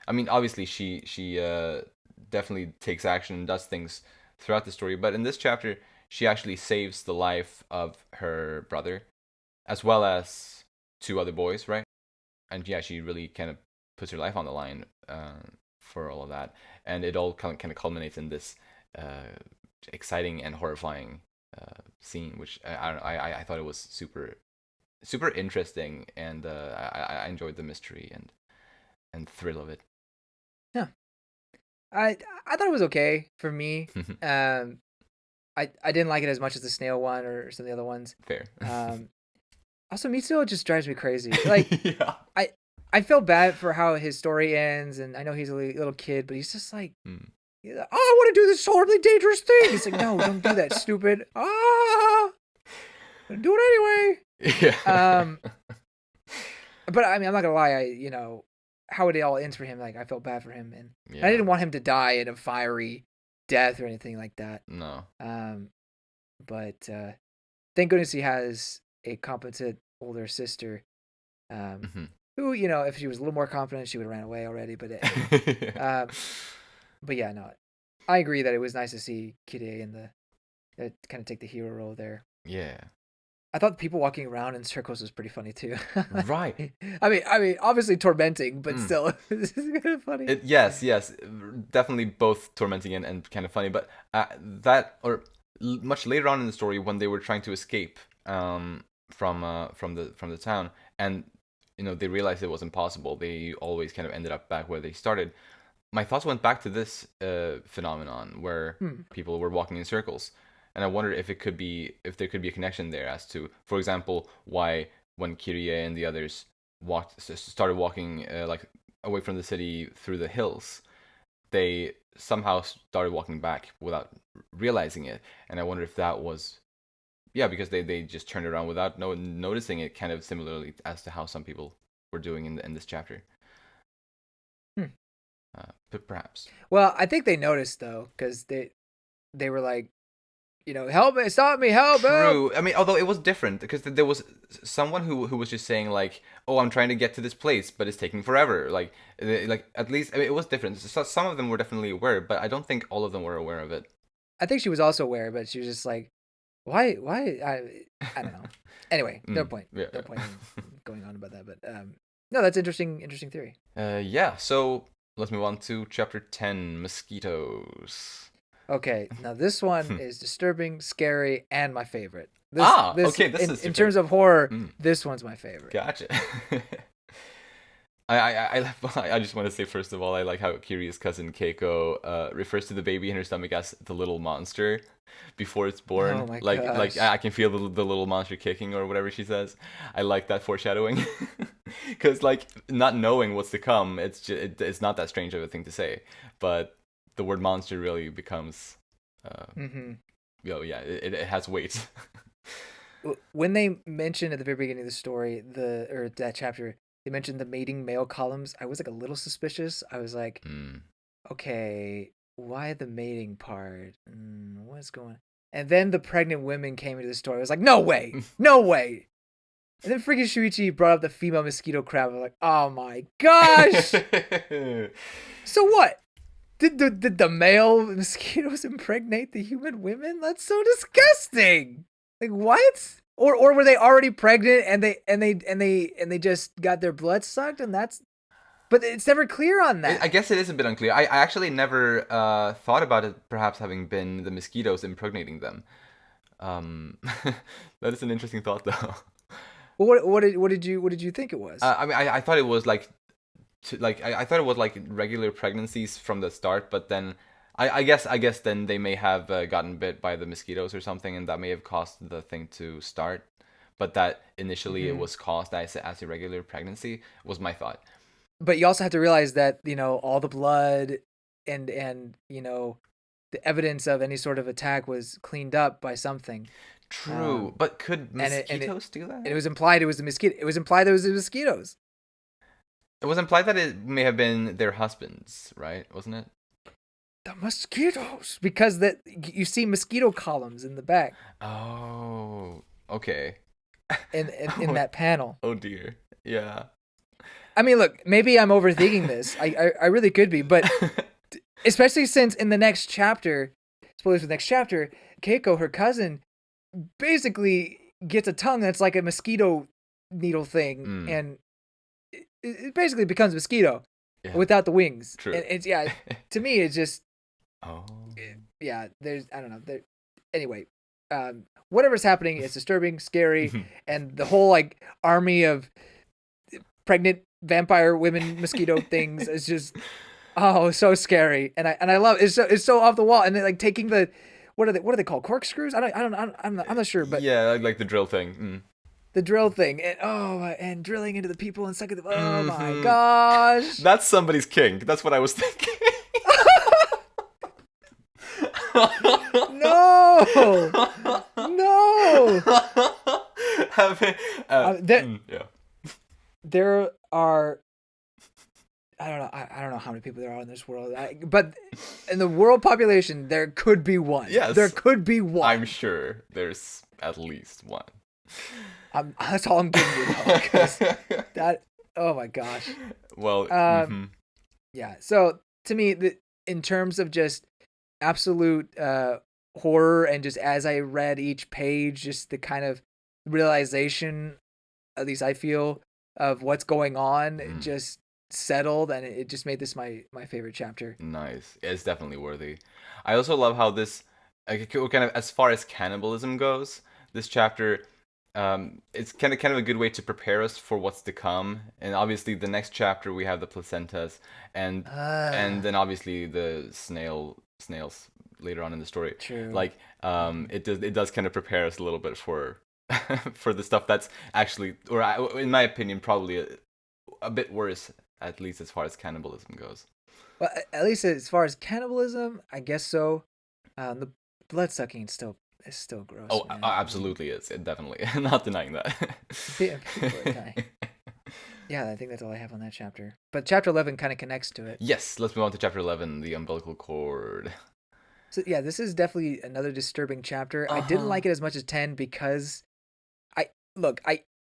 I mean, obviously, she definitely takes action and does things throughout the story, but in this chapter, she actually saves the life of her brother, as well as two other boys, right? And yeah, she really kind of puts her life on the line for all of that, and it all kind of culminates in this uh, exciting and horrifying scene, which I don't know, I thought it was super interesting, and I enjoyed the mystery and thrill of it. Yeah. I thought it was okay for me. Um, I didn't like it as much as the snail one or some of the other ones. Fair. Um, also Mitsuo just drives me crazy. Like Yeah. I I feel bad for how his story ends, and I know he's a little kid, but he's just like, Mm. oh, I want to do this horribly dangerous thing. It's like, no, don't do that, stupid. Do it anyway. Yeah. But I mean, I'm not gonna lie. How it all ends for him. Like I felt bad for him, and I Yeah. didn't want him to die in a fiery death or anything like that. No. Um, but thank goodness he has a competent older sister Mhm. Who, if she was a little more confident, she would have ran away already. But but yeah, no, I agree that it was nice to see Kirei in the kind of take the hero role there. Yeah. I thought people walking around in circles was pretty funny too. Right. I mean, obviously tormenting, but Mm. still, this is kind of funny. Yes, definitely both tormenting and kind of funny. But much later on in the story, when they were trying to escape from the town, and they realized it was impossible. They always kind of ended up back where they started. My thoughts went back to this phenomenon where people were walking in circles, and I wondered if there could be a connection there as to, for example, why when Kirie and the others started walking like away from the city through the hills, they somehow started walking back without realizing it, and I wonder if that was because they just turned around without noticing it, kind of similarly as to how some people were doing in this chapter. But perhaps. Well, I think they noticed though, because they were like, help me, stop me, help, True. help. I mean, although it was different because there was someone who was just saying like, "Oh, I'm trying to get to this place, but it's taking forever." Like at least it was different. So some of them were definitely aware, but I don't think all of them were aware of it. I think she was also aware, but she was just like, why, I don't know. Anyway, no point. Yeah. No point in going on about that. But no, that's interesting theory. Yeah. So let's move on to chapter 10, Mosquitoes. Okay, now this one is disturbing, scary, and my favorite. Okay. This is in terms of horror. This one's my favorite. Gotcha. I just want to say, first of all, I like how Kiri's cousin Keiko refers to the baby in her stomach as the little monster before it's born. Oh my like gosh. I can feel the little monster kicking or whatever she says. I like that foreshadowing because like not knowing what's to come, it's not that strange of a thing to say, but the word monster really becomes it has weight. When they mentioned at the very beginning of the story, that chapter, they mentioned the mating male columns. I was like a little suspicious. I was like, okay, why the mating part? What's going on? And then the pregnant women came into the story. I was like, no way, no way. And then freaking Shuichi brought up the female mosquito crab. I was like, oh my gosh. So what? Did the male mosquitoes impregnate the human women? That's so disgusting. Like what? Or were they already pregnant and they just got their blood sucked and that's? But it's never clear on that. I guess it is a bit unclear. I actually never thought about it perhaps having been the mosquitoes impregnating them. That is an interesting thought, though. Well, what did you think it was? I mean, I thought it was I thought it was like regular pregnancies from the start, but then I guess then they may have gotten bit by the mosquitoes or something, and that may have caused the thing to start. But that initially it was caused as a regular pregnancy was my thought. But you also have to realize that all the blood and the evidence of any sort of attack was cleaned up by something. True, but could mosquitoes do that? It was implied it was the mosquito. It was implied it was the mosquitoes. It was implied that it may have been their husbands, right? Wasn't it? The mosquitoes, because that you see mosquito columns in the back. Oh, okay. In that panel. Oh dear. Yeah. I mean, look, maybe I'm overthinking this. I really could be, but especially since in the next chapter, spoilers for the next chapter, Keiko, her cousin, basically gets a tongue that's like a mosquito needle thing, and it basically becomes a mosquito without the wings. True. And it's to me, it's just there's I don't know. Anyway, whatever's happening is disturbing, scary, and the whole like army of pregnant vampire women mosquito things is just so scary, and I love it. It's so off the wall, and then like taking the what are they called, corkscrews? I'm not sure, but yeah, like the drill thing. The drill thing, and drilling into the people and sucking the. Oh my gosh! That's somebody's kink. That's what I was thinking. No. There are. I don't know how many people there are in this world, but in the world population, there could be one. Yes, there could be one. I'm sure there's at least one. That's all I'm giving you though, because that. Oh my gosh. Well, Um. Yeah. So to me, in terms of just absolute horror, and just as I read each page, just the kind of realization, at least I feel, of what's going on, just settled, and it just made this my favorite chapter. nice. It's definitely worthy. I also love how this, kind of as far as cannibalism goes, this chapter, it's kind of a good way to prepare us for what's to come. And obviously, the next chapter we have the placentas, and then obviously the snails later on in the story. True. Like, it does kind of prepare us a little bit for for the stuff that's actually, or in my opinion, probably a bit worse, at least as far as cannibalism goes. Well, at least as far as cannibalism, I guess so. The blood sucking is still gross. Oh, Man. absolutely is. It definitely. Not denying that. People are dying. Yeah, I think that's all I have on that chapter. But chapter 11 kind of connects to it. Yes, let's move on to chapter 11, the umbilical cord. So yeah, this is definitely another disturbing chapter. I didn't like it as much as 10 because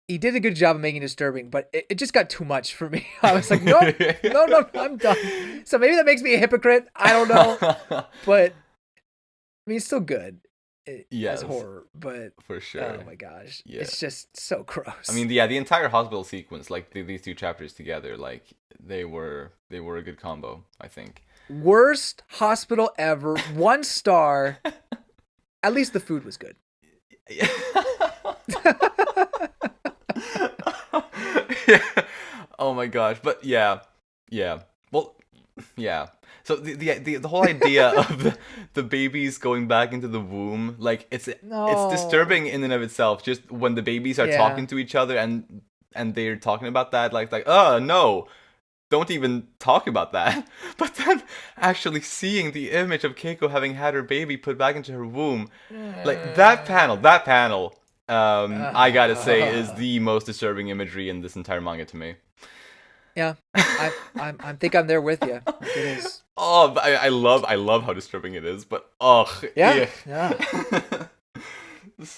he did a good job of making it disturbing, but it just got too much for me. I was like, no, I'm done. So maybe that makes me a hypocrite. I don't know. But I mean, it's still good. Yes, as horror, but for sure. Oh my gosh, yeah. It's just so gross. I mean, the entire hospital sequence, like these two chapters together, like they were a good combo, I think. Worst hospital ever, 1 star. At least the food was good. Yeah. Oh my gosh, but yeah. Well, yeah. So the whole idea of the babies going back into the womb, like it's disturbing in and of itself. Just when the babies are talking to each other and they're talking about that, like oh no, don't even talk about that. But then actually seeing the image of Keiko having had her baby put back into her womb, like that panel, I gotta say is the most disturbing imagery in this entire manga to me. Yeah, I think I'm there with you. It is. Oh, I love how disturbing it is, but yeah.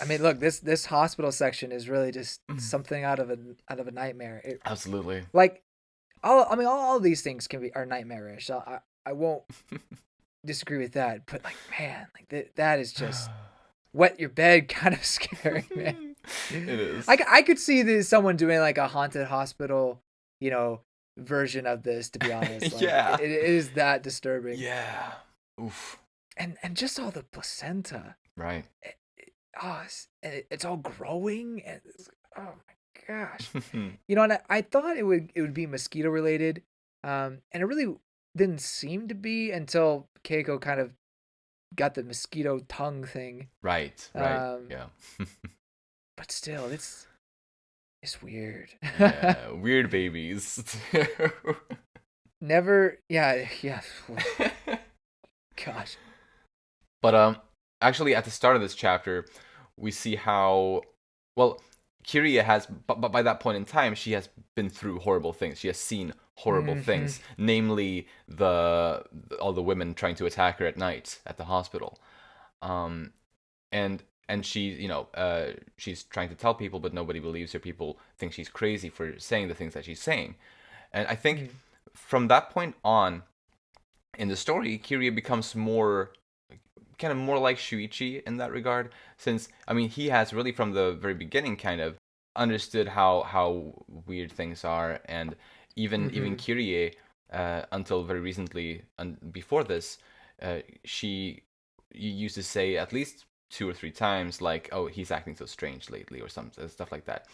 I mean, look, this hospital section is really just something out of a nightmare. Absolutely. Like, all of these things are nightmarish. I won't disagree with that, but like, man, like that is just wet your bed kind of scary, man. It is. I could see someone doing like a haunted hospital, version of this, to be honest. Like, yeah. It is that disturbing. Yeah. Oof. And just all the placenta. Right. It's all growing, and oh my gosh. And I thought it would be mosquito related, and it really didn't seem to be until Keiko kind of got the mosquito tongue thing. Right. Yeah. But still, it's weird. Yeah, weird babies. Never, yeah. Gosh. But actually, at the start of this chapter, we see how, well, Kiria has, but by that point in time, she has been through horrible things. She has seen horrible things, namely all the women trying to attack her at night at the hospital, and she, she's trying to tell people, but nobody believes her. People think she's crazy for saying the things that she's saying. And I think from that point on in the story, Kiria becomes more like Shuichi in that regard, since, I mean, he has really from the very beginning kind of understood how weird things are, and even Kirie, until very recently, and before this, she used to say at least 2 or 3 times, like, oh, he's acting so strange lately, or some stuff like that.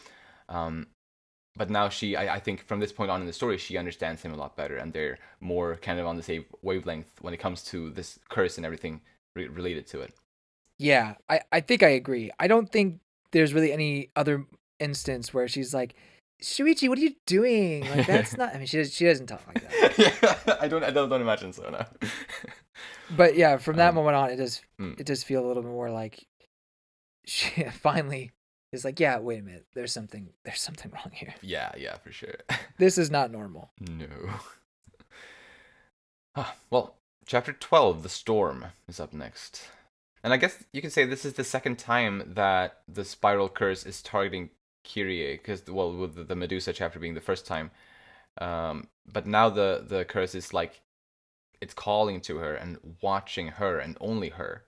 But now I think from this point on in the story, she understands him a lot better, and they're more kind of on the same wavelength when it comes to this curse and everything related to it. Yeah, I think I agree. I don't think there's really any other instance where she's like, Shuichi, what are you doing? Like, that's not. I mean, she doesn't talk like that. Yeah, I don't imagine so. No. But yeah, from that moment on, it does feel a little bit more like she finally is like, yeah, wait a minute, there's something wrong here. Yeah, for sure. This is not normal. No. Well, chapter 12, the storm, is up next, and I guess you can say this is the second time that the spiral curse is targeting Kyrie, because well, with the Medusa chapter being the first time, but now the curse is like it's calling to her and watching her and only her,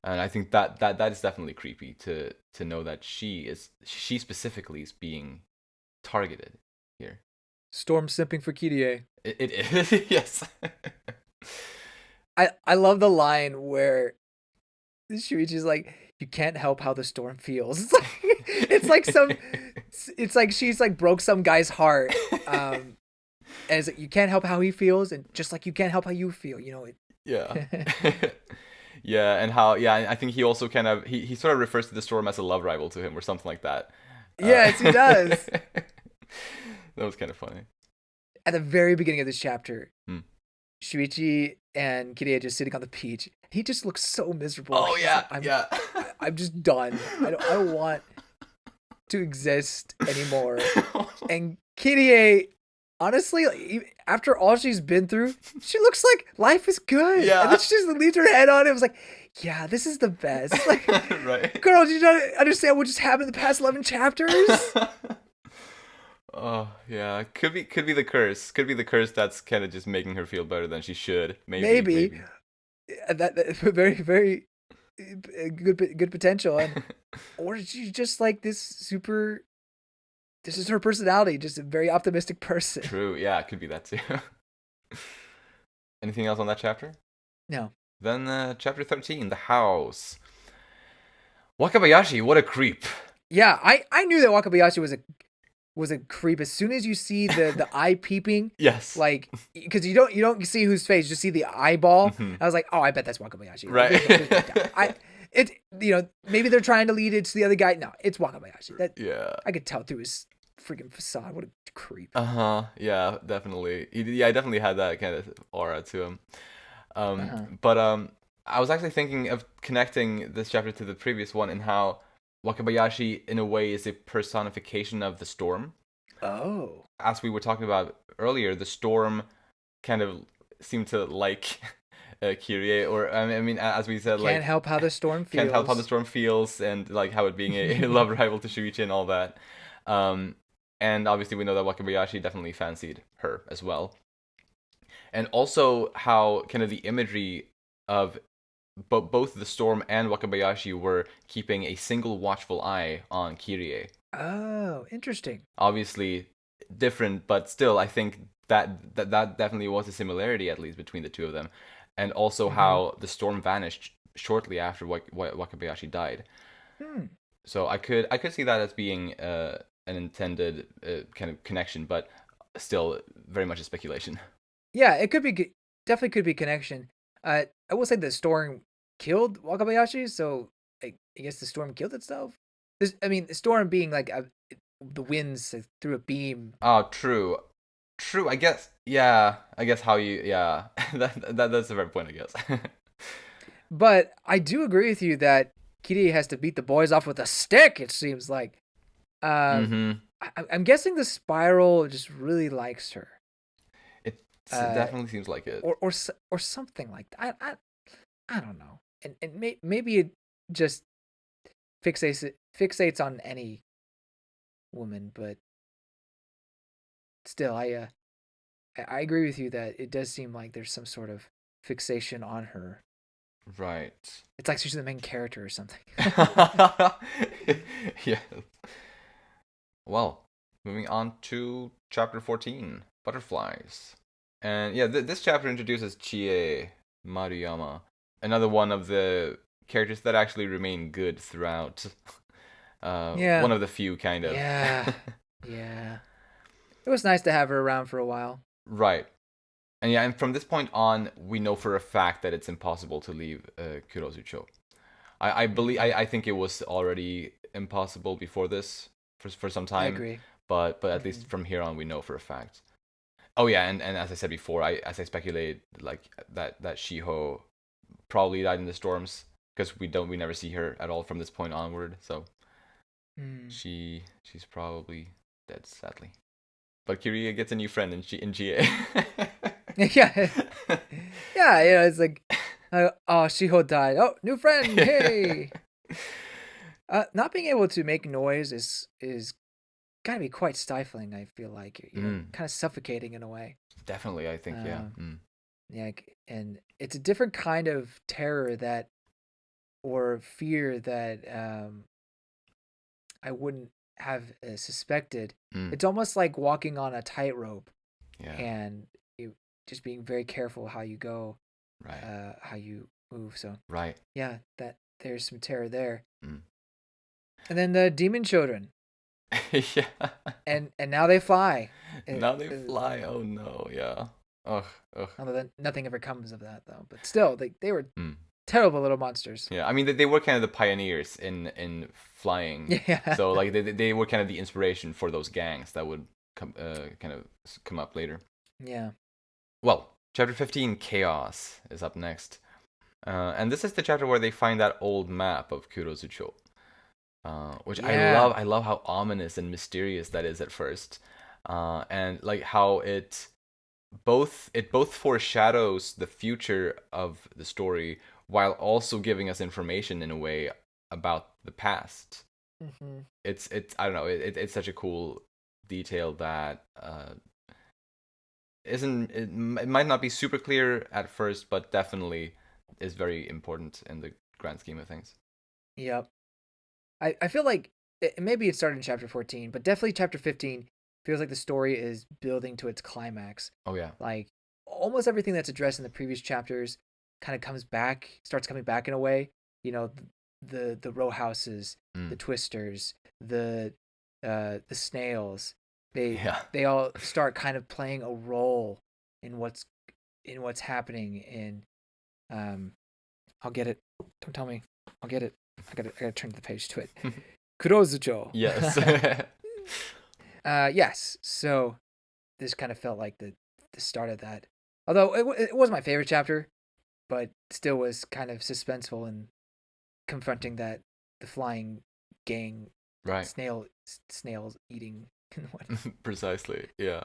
and I think that is definitely creepy to know that she specifically is being targeted here. Storm simping for Kirie. It is yes. I love the line where Shuichi's like, you can't help how the storm feels. It's like it's like she's like broke some guy's heart. And it's like, you can't help how he feels, and just like you can't help how you feel, you know. Yeah. Yeah, and how I think he also kind of he sort of refers to the storm as a love rival to him or something like that. Yes, he does. That was kind of funny. At the very beginning of this chapter, Hmm. Shuichi and Kirie just sitting on the beach. He just looks so miserable. Oh yeah, like, I'm just done. I don't want to exist anymore. And Kirie, honestly, like, after all she's been through, she looks like life is good. Yeah. And then she just leaves her head on it. It was like, yeah, this is the best. Like, right. girl, do you not understand what just happened in the past 11 chapters? Oh yeah, could be the curse. Could be the curse that's kind of just making her feel better than she should. Maybe. That very very good potential, and or she's just like this super. This is her personality, just a very optimistic person. True. Yeah, it could be that too. Anything else on that chapter? No. Then chapter 13, the house. Wakabayashi, what a creep. Yeah, I knew that Wakabayashi was a creep as soon as you see the eye peeping. Yes. Like, because you don't see whose face, you just see the eyeball. Mhm. I was like, oh, I bet that's Wakabayashi. Right. Maybe they're trying to lead it to the other guy. No, it's Wakabayashi. That Yeah. I could tell through his freaking facade. What a creep. Yeah, definitely. He definitely had that kind of aura to him. But I was actually thinking of connecting this chapter to the previous one and how Wakabayashi, in a way, is a personification of the storm. Oh. As we were talking about earlier, the storm kind of seemed to like Kyrie, or I mean, as we said, Can't help how the storm feels. Can't help how the storm feels, and like how it being a love rival to Shuichi and all that. And obviously, we know that Wakabayashi definitely fancied her as well. And also how kind of the imagery of both the storm and Wakabayashi were keeping a single watchful eye on Kyrie. Oh, interesting. Obviously different, but still, I think that definitely was a similarity, at least between the two of them. And also how the storm vanished shortly after Wakabayashi died. So I could see that as being an intended kind of connection, but still very much a speculation. Yeah, it could be definitely could be connection. I will say the storm killed Wakabayashi, so I guess the storm killed itself. The storm being like the winds through a beam. Oh, true. I guess. Yeah. I guess how you. Yeah. That's a fair point, I guess. But I do agree with you that Kirie has to beat the boys off with a stick. It seems like. I'm guessing the spiral just really likes her. It definitely seems like it. Or something like that. I don't know. And maybe it just fixates on any woman, but still, I agree with you that it does seem like there's some sort of fixation on her. Right. It's like she's the main character or something. Yeah. Well, moving on to chapter 14, Butterflies. And yeah, this chapter introduces Chie Maruyama, another one of the characters that actually remain good throughout. One of the few, kind of. Yeah. Yeah. It was nice to have her around for a while. Right. And yeah, and from this point on, we know for a fact that it's impossible to leave Kurozu-cho. I think it was already impossible before this for some time. I agree. But at least from here on, we know for a fact. Oh yeah, and as I said before, as I speculated, like that Shiho probably died in the storms, because we never see her at all from this point onward. So she's probably dead, sadly. But Kirie gets a new friend in GA. Yeah. Yeah, it's like, oh, Shiho died. Oh, new friend, hey! Not being able to make noise is gotta be quite stifling. I feel like Mm, kind of suffocating in a way. definitely, I think, yeah. Um, Mm, yeah, and it's a different kind of terror or fear that I wouldn't have suspected. mm, It's almost like walking on a tightrope yeah, and you just being very careful how you go, right, how you move. So right. yeah, that there's some terror there. Mm. And then the demon children, Yeah. and now they fly. It, Now they fly. Oh no, yeah. Ugh, ugh. although nothing ever comes of that though. But still, they were Mm. terrible little monsters. Yeah, I mean they were kind of the pioneers in flying. Yeah, So like they were kind of the inspiration for those gangs that would come up later. yeah, Well, chapter 15, Chaos, is up next. And this is the chapter where they find that old map of Kurozu-cho. Which yeah. I love how ominous and mysterious that is at first. And like how it both foreshadows the future of the story while also giving us information in a way about the past. Hmm. It's I don't know, it's such a cool detail that isn't it might not be super clear at first, but definitely is very important in the grand scheme of things. Yep. I feel like maybe it started in chapter 14, but definitely chapter 15 feels like the story is building to its climax. Oh yeah. Like almost everything that's addressed in the previous chapters kind of starts coming back in a way. You know, the row houses, the Mm. twisters, the snails. Yeah. They all start kind of playing a role in what's happening in um I'll get it. Don't tell me. I'll get it. I gotta turn the page to it. Kurozu-cho. Yes. Yes. So this kind of felt like the start of that. Although it was my favorite chapter, but still was kind of suspenseful and confronting that the flying gang Right. snails eating what. Precisely. Yeah.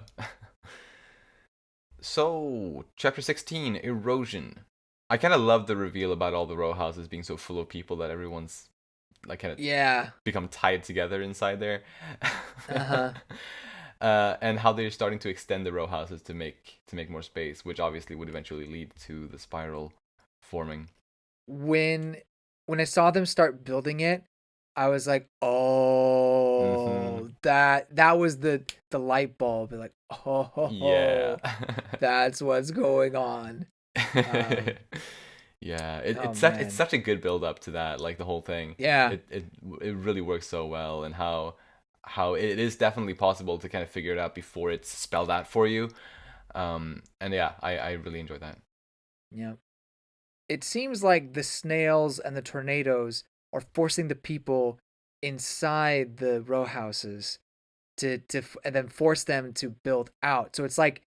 So, chapter 16, Erosion. I kind of love the reveal about all the row houses being so full of people that everyone's like kind of Yeah. become tied together inside there. Uh-huh. And how they're starting to extend the row houses to make more space, which obviously would eventually lead to the spiral forming. When when I saw them start building it, I was like, Mm-hmm. "Oh, that was the light bulb." Like, Yeah. "Oh, that's what's going on." Um, Yeah, oh it's man. such a good build up to that, like the whole thing. Yeah. It really works so well, and how it is definitely possible to kind of figure it out before it's spelled out for you. And yeah, I really enjoy that. Yeah. It seems like the snails and the tornadoes are forcing the people inside the row houses and then force them to build out. So it's like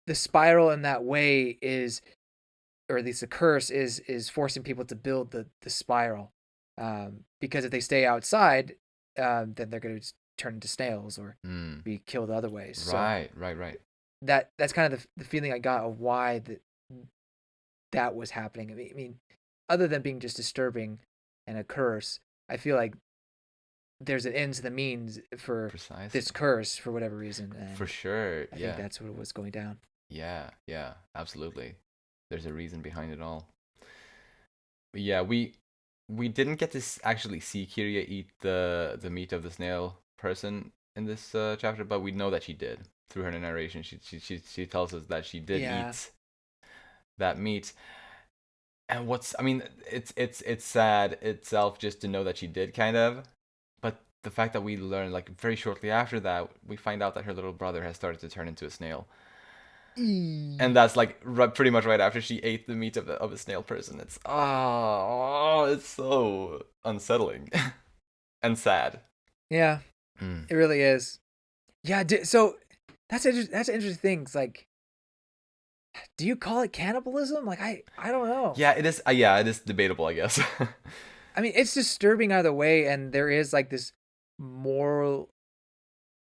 the spiral in that way is, or at least the curse is forcing people to build the spiral, because if they stay outside, then they're going to turn into snails or Mm. be killed other ways. So Right, right, right. that's kind of the feeling I got of why that was happening. I mean, other than being just disturbing and a curse, I feel like there's an end to the means for Precisely. this curse for whatever reason, For and sure. I think Yeah. that's what was going down. Yeah, yeah, absolutely. There's a reason behind it all. But yeah, we didn't get to actually see Kiria eat the meat of the snail person in this chapter, but we know that she did through her narration. She tells us that she did Yeah. eat that meat. And I mean, it's sad itself just to know that she did kind of, but the fact that we learn like very shortly after that, we find out that her little brother has started to turn into a snail. And that's like pretty much right after she ate the meat of a snail person. It's it's so unsettling and sad. Yeah, Mm. it really is. Yeah, so that's an interesting thing. It's like, do you call it cannibalism? Like I don't know. Yeah, it is. Yeah, it is debatable, I guess. I mean, it's disturbing either way, and there is like this moral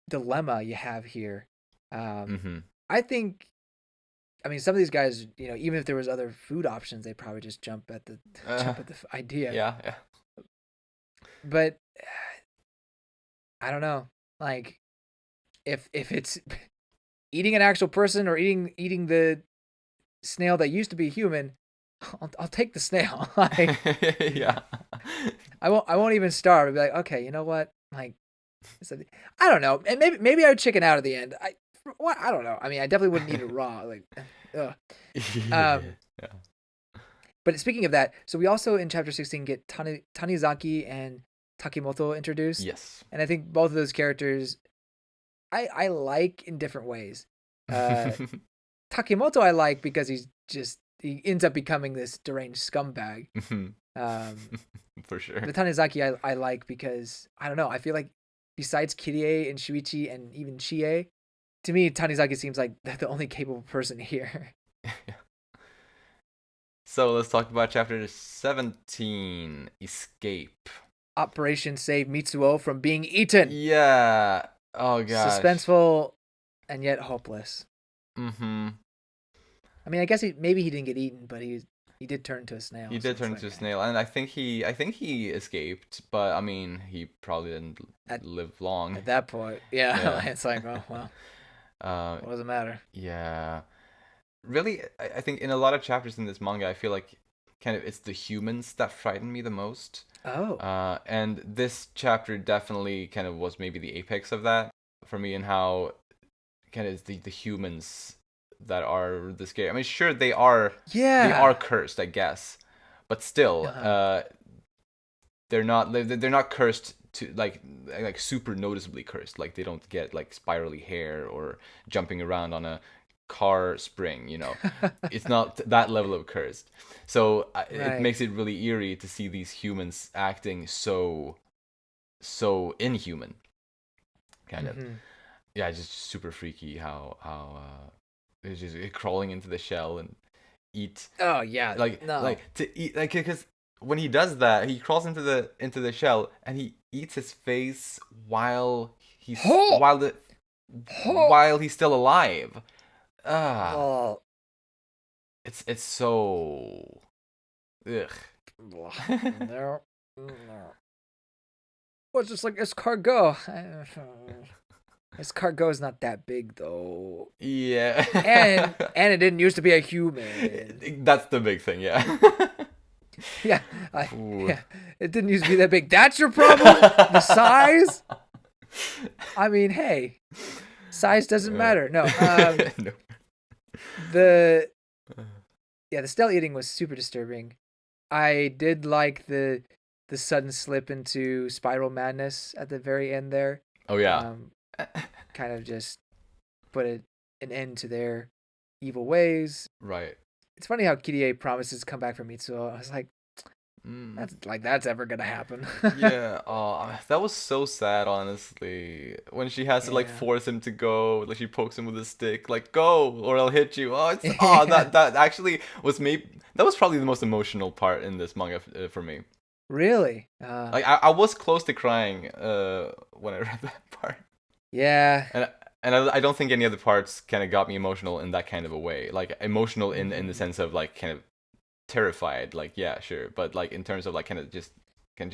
dilemma you have here. Um, Hmm. I think. I mean, some of these guys, even if there was other food options, they probably just jump at the Uh, jump at the idea. yeah, yeah. But I don't know. Like, if it's eating an actual person or eating the snail that used to be human, I'll take the snail. Like, Yeah. I won't even starve. I'll be like, okay, you know what? Like, I don't know. And maybe I would chicken out at the end. I don't know. I mean, I definitely wouldn't eat it raw. Like, ugh. Um, Yeah. but speaking of that, so we also in chapter 16 get Tanizaki and Takemoto introduced, Yes. and I think both of those characters I like in different ways. Takemoto I like because he ends up becoming this deranged scumbag. For sure. But Tanizaki I like because I don't know. I feel like besides Kirie and Shuichi and even Chie, to me Tanizaki seems like the only capable person here. So let's talk about chapter 17, Escape. Operation Save Mitsuo from being eaten. Yeah. Oh gosh. Suspenseful and yet hopeless. Mm-hmm. I mean, I guess maybe he didn't get eaten, but he did turn into a snail. He did turn into a snail, and I think he escaped, but I mean, he probably didn't live long. At that point, yeah. It's like, oh well. What does it matter? Yeah. Really, I think in a lot of chapters in this manga, I feel like kind of it's the humans that frighten me the most. Oh. And this chapter definitely kind of was maybe the apex of that for me, and how kind of the humans that are the scary. I mean, sure they are cursed, I guess, but still, they're not cursed to like super noticeably cursed. Like they don't get like spirally hair or jumping around on a car spring, you know. It's not that level of cursed. So it makes it really eerie to see these humans acting so inhuman, kind of. Yeah, just super freaky how it's just crawling into the shell and eat. Oh yeah, like to eat, like, because when he does that, he crawls into the shell and he eats his face while he's while he's still alive. It's so ugh. No. Well, just like escargot. Escargot is not that big though. Yeah. and it didn't used to be a human. That's the big thing, yeah. Yeah, it didn't used to be that big. That's your problem? The size? I mean, hey, size doesn't matter. No. No. The snail eating was super disturbing. I did like the sudden slip into spiral madness at the very end there. Oh yeah. Kind of just put an end to their evil ways. Right. It's funny how Kirie promises to come back from Mitsuo. I was like, that's ever gonna happen. Yeah. Oh, that was so sad, honestly. When she has to like force him to go, like she pokes him with a stick, like go or I'll hit you. That actually was that was probably the most emotional part in this manga for me. Really? Like I was close to crying when I read that part. Yeah. And I don't think any other parts kind of got me emotional in that kind of a way. Like emotional in the sense of like kind of terrified, like yeah, sure, but like in terms of like kind of just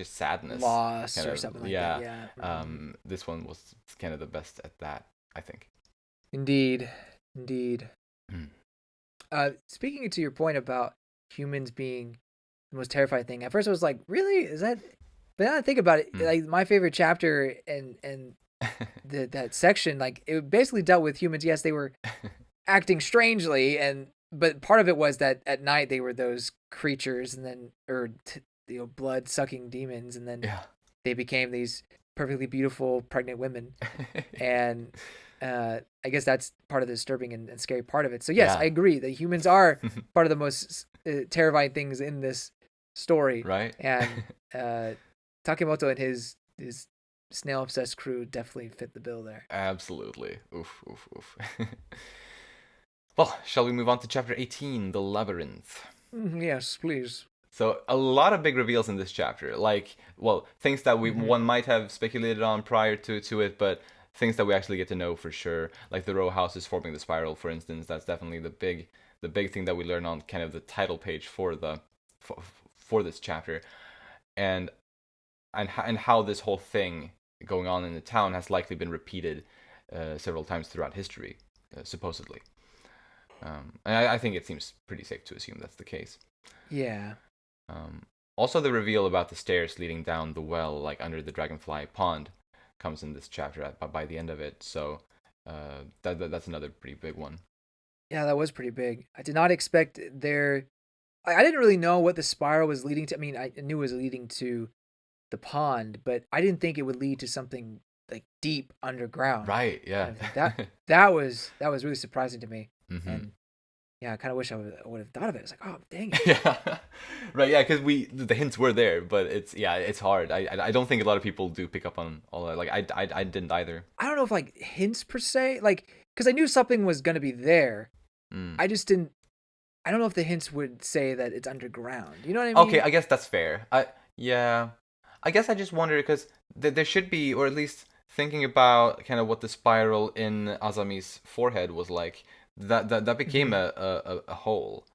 sadness, loss or something like that. Yeah. This one was kind of the best at that, I think. Indeed. Speaking to your point about humans being the most terrifying thing, at first I was like, really? Is that? But now I think about it, like my favorite chapter and that section, like it basically dealt with humans. Yes, they were acting strangely, but part of it was that at night they were those creatures, and then blood sucking demons, and then they became these perfectly beautiful pregnant women, and I guess that's part of the disturbing and scary part of it. So yes, I agree. The humans are part of the most terrifying things in this story, right? And Takemoto and his snail obsessed crew definitely fit the bill there. Absolutely. Oof. Well, shall we move on to chapter 18, the Labyrinth? Yes, please. So a lot of big reveals in this chapter, like, well, things that one might have speculated on prior to it, but things that we actually get to know for sure, like the row houses forming the spiral, for instance. That's definitely the big thing that we learn on kind of the title page for this chapter, and how this whole thing going on in the town has likely been repeated several times throughout history, supposedly. And I think it seems pretty safe to assume that's the case. Yeah. Also, the reveal about the stairs leading down the well, like under the dragonfly pond, comes in this chapter by the end of it. So that's another pretty big one. Yeah, that was pretty big. I did not expect there. I didn't really know what the spiral was leading to. I mean, I knew it was leading to the pond, but I didn't think it would lead to something like deep underground. Right. Yeah. Kind of thing. That was really surprising to me, Mm-hmm. and yeah, I kind of wish I would have thought of it. It's like, oh, dang it. Yeah. Right. Yeah. Because the hints were there, but it's hard. I don't think a lot of people do pick up on all that. Like I didn't either. I don't know if like hints per se, like because I knew something was gonna be there. I just didn't. I don't know if the hints would say that it's underground. You know what I mean? Okay, I guess that's fair. Yeah, I guess I just wonder because there should be, or at least thinking about kind of what the spiral in Azami's forehead was like. That became a hole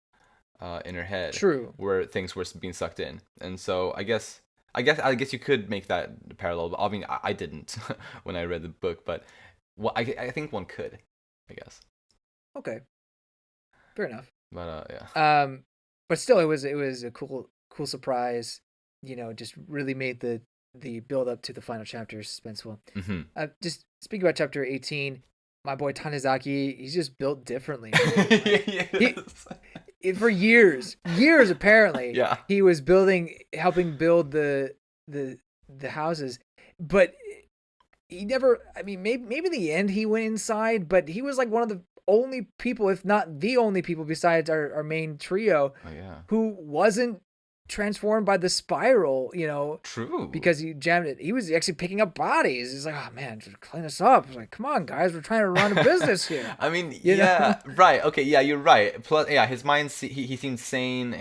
in her head. True. Where things were being sucked in, and so I guess you could make that parallel. But I mean, I didn't when I read the book, but I think one could. I guess. Okay. Fair enough. But yeah. But still, it was a cool surprise. You know, just really made the build up to the final chapter suspenseful. Mm-hmm. Just speaking about chapter 18, my boy Tanizaki, he's just built differently. For years apparently. Yeah. He was helping build the houses, but he never. I mean, maybe in the end he went inside, but he was like one of the only people, if not the only people, besides our main trio, who wasn't transformed by the spiral, you know. True. Because he jammed it. He was actually picking up bodies. He's like, oh man, clean us up. I was like, come on, guys, we're trying to run a business here. I mean, you know? Right. Okay, yeah, you're right. Plus, yeah, his mind, he seemed sane,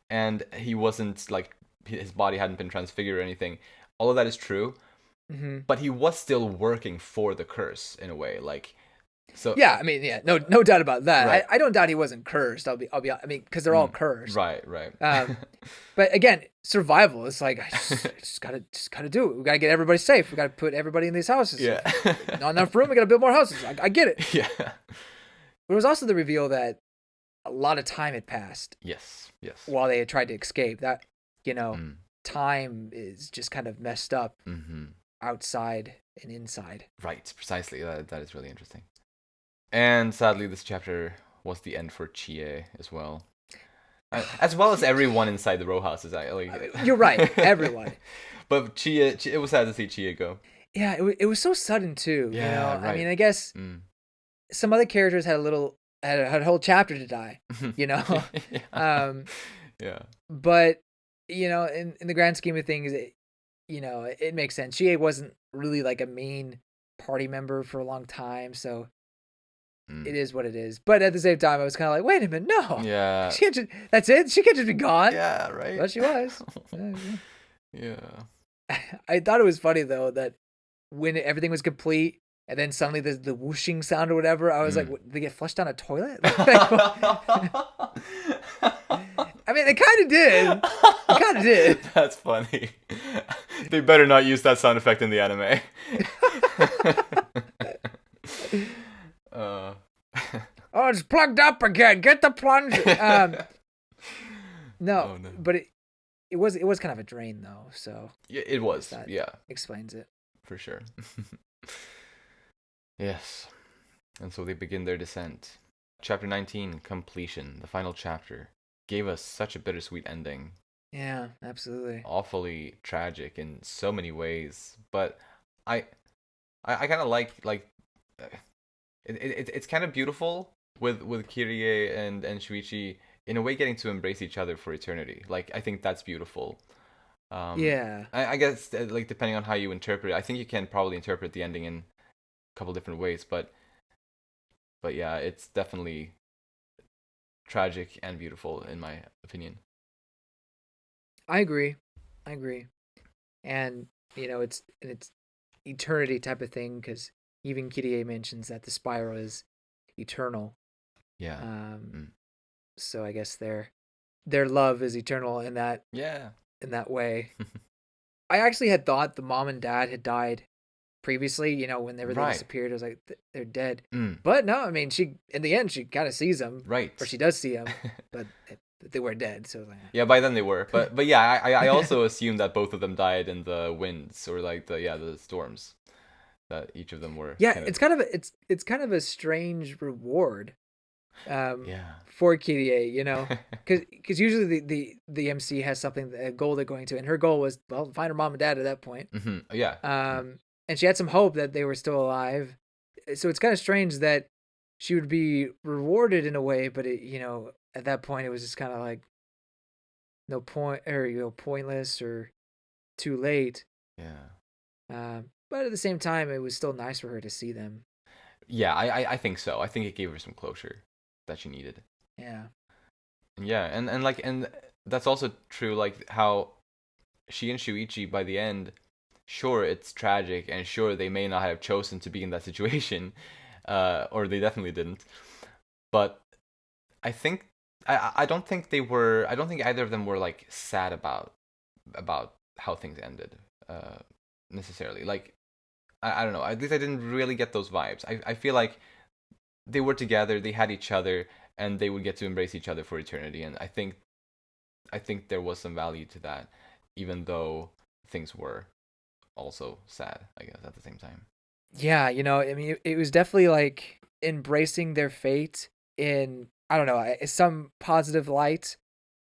and he wasn't like his body hadn't been transfigured or anything. All of that is true, but he was still working for the curse in a way, like. So yeah, I mean, yeah, no doubt about that. Right. I don't doubt he wasn't cursed. I mean, because they're all cursed. Right. But again, survival. It's like I just gotta do it. We gotta get everybody safe. We gotta put everybody in these houses. Yeah. Not enough room. We gotta build more houses. I get it. Yeah. But it was also the reveal that a lot of time had passed. Yes. While they had tried to escape, that time is just kind of messed up outside and inside. Right. Precisely. That is really interesting. And sadly, this chapter was the end for Chie as well. As well as everyone inside the row houses. You're right, everyone. But Chie, it was sad to see Chie go. Yeah, it was so sudden too. Yeah, you know? right. I mean, I guess some other characters had a whole chapter to die. You know. Yeah. But you know, in the grand scheme of things, it makes sense. Chie wasn't really like a main party member for a long time, so. It is what it is. But at the same time, I was kind of like, wait a minute, no. Yeah. She can't that's it? She can't just be gone. Yeah, right. But she was. Yeah. I thought it was funny, though, that when everything was complete, and then suddenly the whooshing sound or whatever, I was like, what, did they get flushed down a toilet? I mean, they kind of did. They kind of did. That's funny. They better not use that sound effect in the anime. Oh, it's plugged up again. Get the plunger. No, but it was kind of a drain though. So yeah, it was. That explains it for sure. Yes, and so they begin their descent. Chapter 19, completion. The final chapter gave us such a bittersweet ending. Yeah, absolutely. Awfully tragic in so many ways, but I kind of like. It's kind of beautiful with Kirie and Shuichi in a way getting to embrace each other for eternity. Like I think that's beautiful. Yeah. I guess like depending on how you interpret it, I think you can probably interpret the ending in a couple different ways, but yeah, it's definitely tragic and beautiful in my opinion. I agree. And it's eternity type of thing because even Kirie mentions that the spiral is eternal. Yeah. So I guess their love is eternal in that. Yeah. In that way. I actually had thought the mom and dad had died previously. You know, whenever they Right. disappeared, it was like they're dead. Mm. But no, I mean, she in the end she kind of sees them, Right. or she does see them, but they were dead. So it was like, Yeah, by then they were. But yeah, I also assumed that both of them died in the winds or like the storms. That each of them were yeah, kind of. it's kind of a strange reward, Yeah. for Kirie, you know, because usually the MC has something, a goal they're going to, and her goal was, well, find her mom and dad at that point. Yeah. And she had some hope that they were still alive. So it's kind of strange that she would be rewarded in a way, but you know, at that point it was just kind of like no point, or you know, pointless or too late. Yeah. But at the same time, it was still nice for her to see them. Yeah, I think so. I think it gave her some closure that she needed. Yeah. Yeah, and that's also true. Like how she and Shuichi by the end, sure it's tragic, and sure they may not have chosen to be in that situation, or they definitely didn't. But I think I don't think they were. I don't think either of them were like sad about how things ended, necessarily. Like I don't know. At least I didn't really get those vibes. I feel like they were together, they had each other, and they would get to embrace each other for eternity. And I think there was some value to that, even though things were also sad, I guess, at the same time. Yeah, you know, I mean, it was definitely like embracing their fate in, I don't know, some positive light,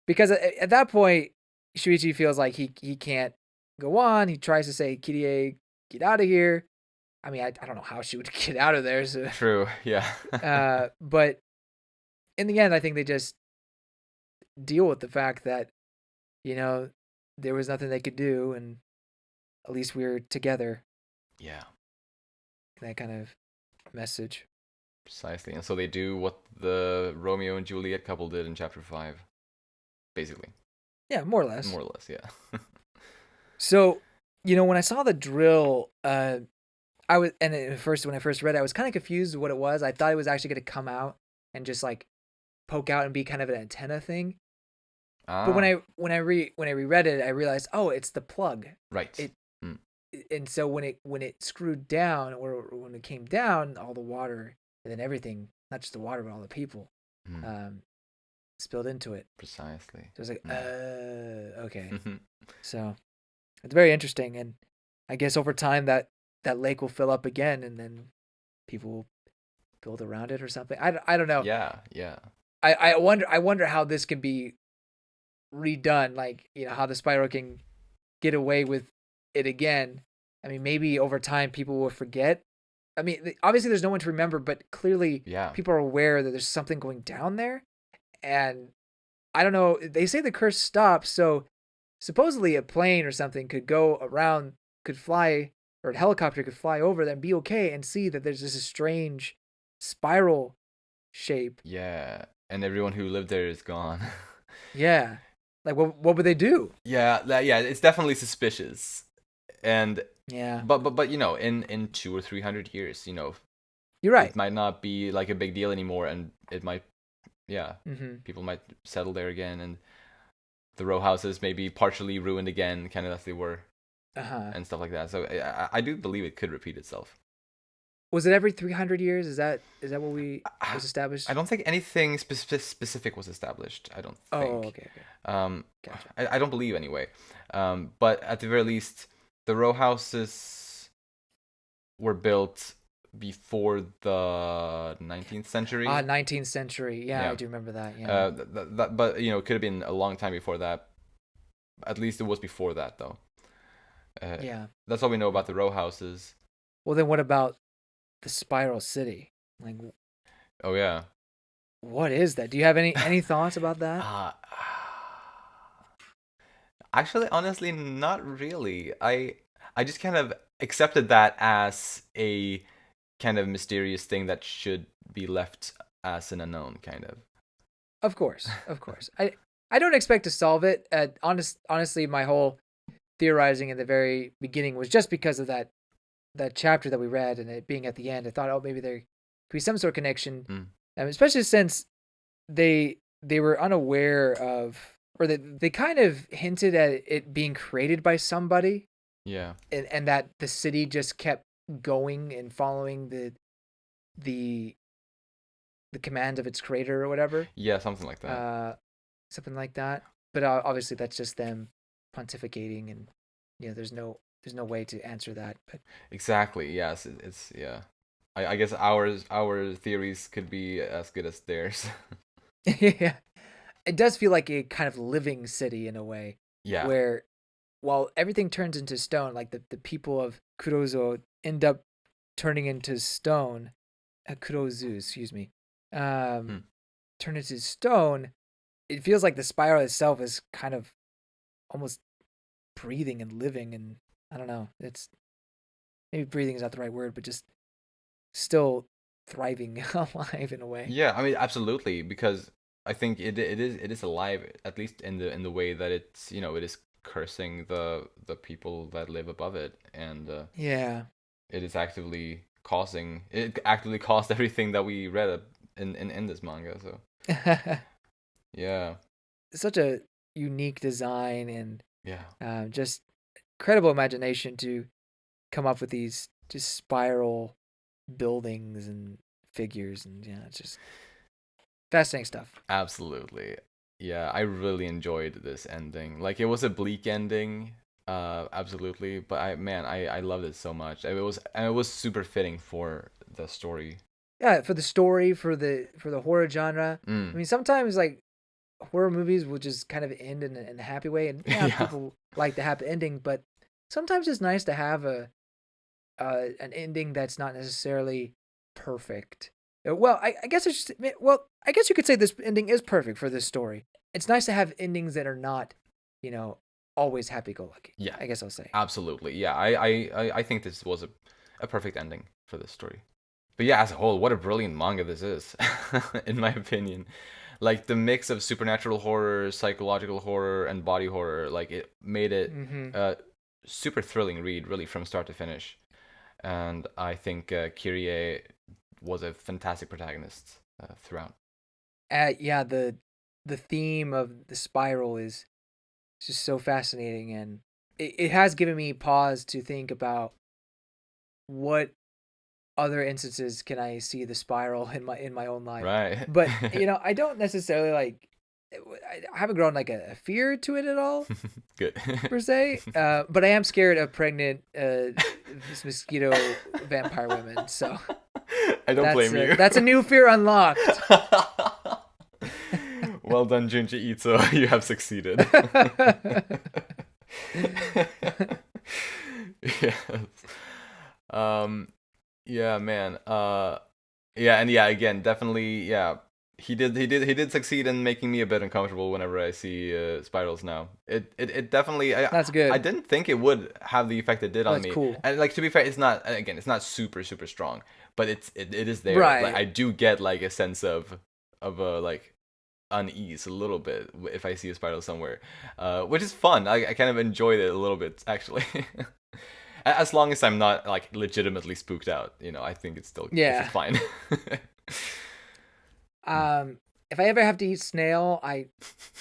because at that point, Shuichi feels like he can't go on. He tries to say, "Kirie, get out of here." I mean, I don't know how she would get out of there. So, True, yeah. but in the end, I think they just deal with the fact that, you know, there was nothing they could do, and at least we were together. Yeah. That kind of message. Precisely. And so they do what the Romeo and Juliet couple did in chapter 5. Basically. Yeah, more or less. More or less, yeah. So, you know, when I saw the drill, I was, and at first, when I first read it, I was kind of confused what it was. I thought it was actually going to come out and just like poke out and be kind of an antenna thing. But when I reread it, I realized, oh, it's the plug. Right. And so when it screwed down, or when it came down, all the water and then everything, not just the water but all the people, spilled into it. Precisely. So I was like, okay. So it's very interesting, and I guess over time that lake will fill up again, and then people will build around it or something. I don't know. Yeah. I wonder how this can be redone. Like, you know, how the Spyro can get away with it again. I mean, maybe over time people will forget. I mean, obviously there's no one to remember, but clearly people are aware that there's something going down there. And I don't know, they say the curse stops, so supposedly a plane or something could go around, could fly, or a helicopter could fly over them, be okay, and see that there's this strange spiral shape. Yeah, and everyone who lived there is gone. Yeah. Like, what would they do? Yeah, it's definitely suspicious. And yeah, but you know, in 200 or 300 years, you know, you're right. It might not be like a big deal anymore, and it might, people might settle there again, and the row houses may be partially ruined again, kind of as they were, and stuff like that. So I do believe it could repeat itself. Was it every 300 years? Is that what was established? I don't think anything specific was established. I don't think. Oh, okay. Gotcha. I don't believe anyway. But at the very least, the row houses were built before the 19th century. 19th century. Yeah, I do remember that. Yeah. But you know, it could have been a long time before that. At least it was before that, though. Yeah. That's all we know about the row houses. Well, then what about the Spiral City? Like, oh yeah, what is that? Do you have any thoughts about that? Actually, honestly, not really. I just kind of accepted that as a kind of mysterious thing that should be left as an unknown, kind of. Of course. I don't expect to solve it. Honestly, my whole theorizing in the very beginning was just because of that chapter that we read and it being at the end. I thought, oh, maybe there could be some sort of connection, especially since they were unaware of, or they kind of hinted at it being created by somebody. Yeah. And that the city just kept going and following the the command of its creator or whatever. Yeah, something like that. Something like that. But obviously, that's just them pontificating, and there's no way to answer that. But Exactly. Yes, it's yeah. I guess our theories could be as good as theirs. yeah, it does feel like a kind of living city in a way, Yeah. where while everything turns into stone, like the people of Kurozu end up turning into stone. Kurozu, excuse me, Hmm. turn into stone. It feels like the spiral itself is kind of almost breathing and living, and I don't know. It's maybe breathing is not the right word, but just still thriving alive in a way. Yeah, I mean absolutely because I think it is alive at least in the way that it's it is cursing the people that live above it and Yeah. it actively caused everything that we read in this manga. So yeah, Such a unique design and yeah, just incredible imagination to come up with these just spiral buildings and figures, and yeah, it's just fascinating stuff. absolutely. Yeah, I really enjoyed this ending. Like it was a bleak ending, absolutely, but I loved it so much. It was super fitting for the story. Yeah, for the story, for the horror genre. I Mm. mean, sometimes like horror movies will just kind of end in a happy way, and yeah, Yeah. people like the happy ending, but sometimes it's nice to have a an ending that's not necessarily perfect. Well, I guess it's just I guess you could say this ending is perfect for this story. It's nice to have endings that are not, you know, always happy-go-lucky. Yeah, I guess I'll say. absolutely. Yeah, I think this was a perfect ending for this story. But yeah, as a whole, what a brilliant manga this is, in my opinion. Like the mix of supernatural horror, psychological horror, and body horror, like it made it Mm-hmm. a super thrilling read, really from start to finish. And I think Kyrie was a fantastic protagonist throughout. Yeah, the theme of the spiral is just so fascinating, and it has given me pause to think about what other instances can I see the spiral in my own life. Right. But I don't necessarily like. I haven't grown like a fear to it at all Good. per se. But I am scared of pregnant mosquito vampire women. So I don't blame you. that's a new fear unlocked. Well done, Junji Ito. You have succeeded. Yes. Um. Yeah, man. Yeah, and yeah, again, definitely. Yeah, he did succeed in making me a bit uncomfortable whenever I see spirals now. It definitely. That's I good. didn't think it would have the effect it did Oh, on that's me. cool. And like to be fair, it's not super super strong, but it is there. Like Right. I do get like a sense of like unease a little bit if I see a spiral somewhere, which is fun. I kind of enjoyed it a little bit actually. As long as I'm not like legitimately spooked out, I think it's Yeah. just fine. If I ever have to eat snail, I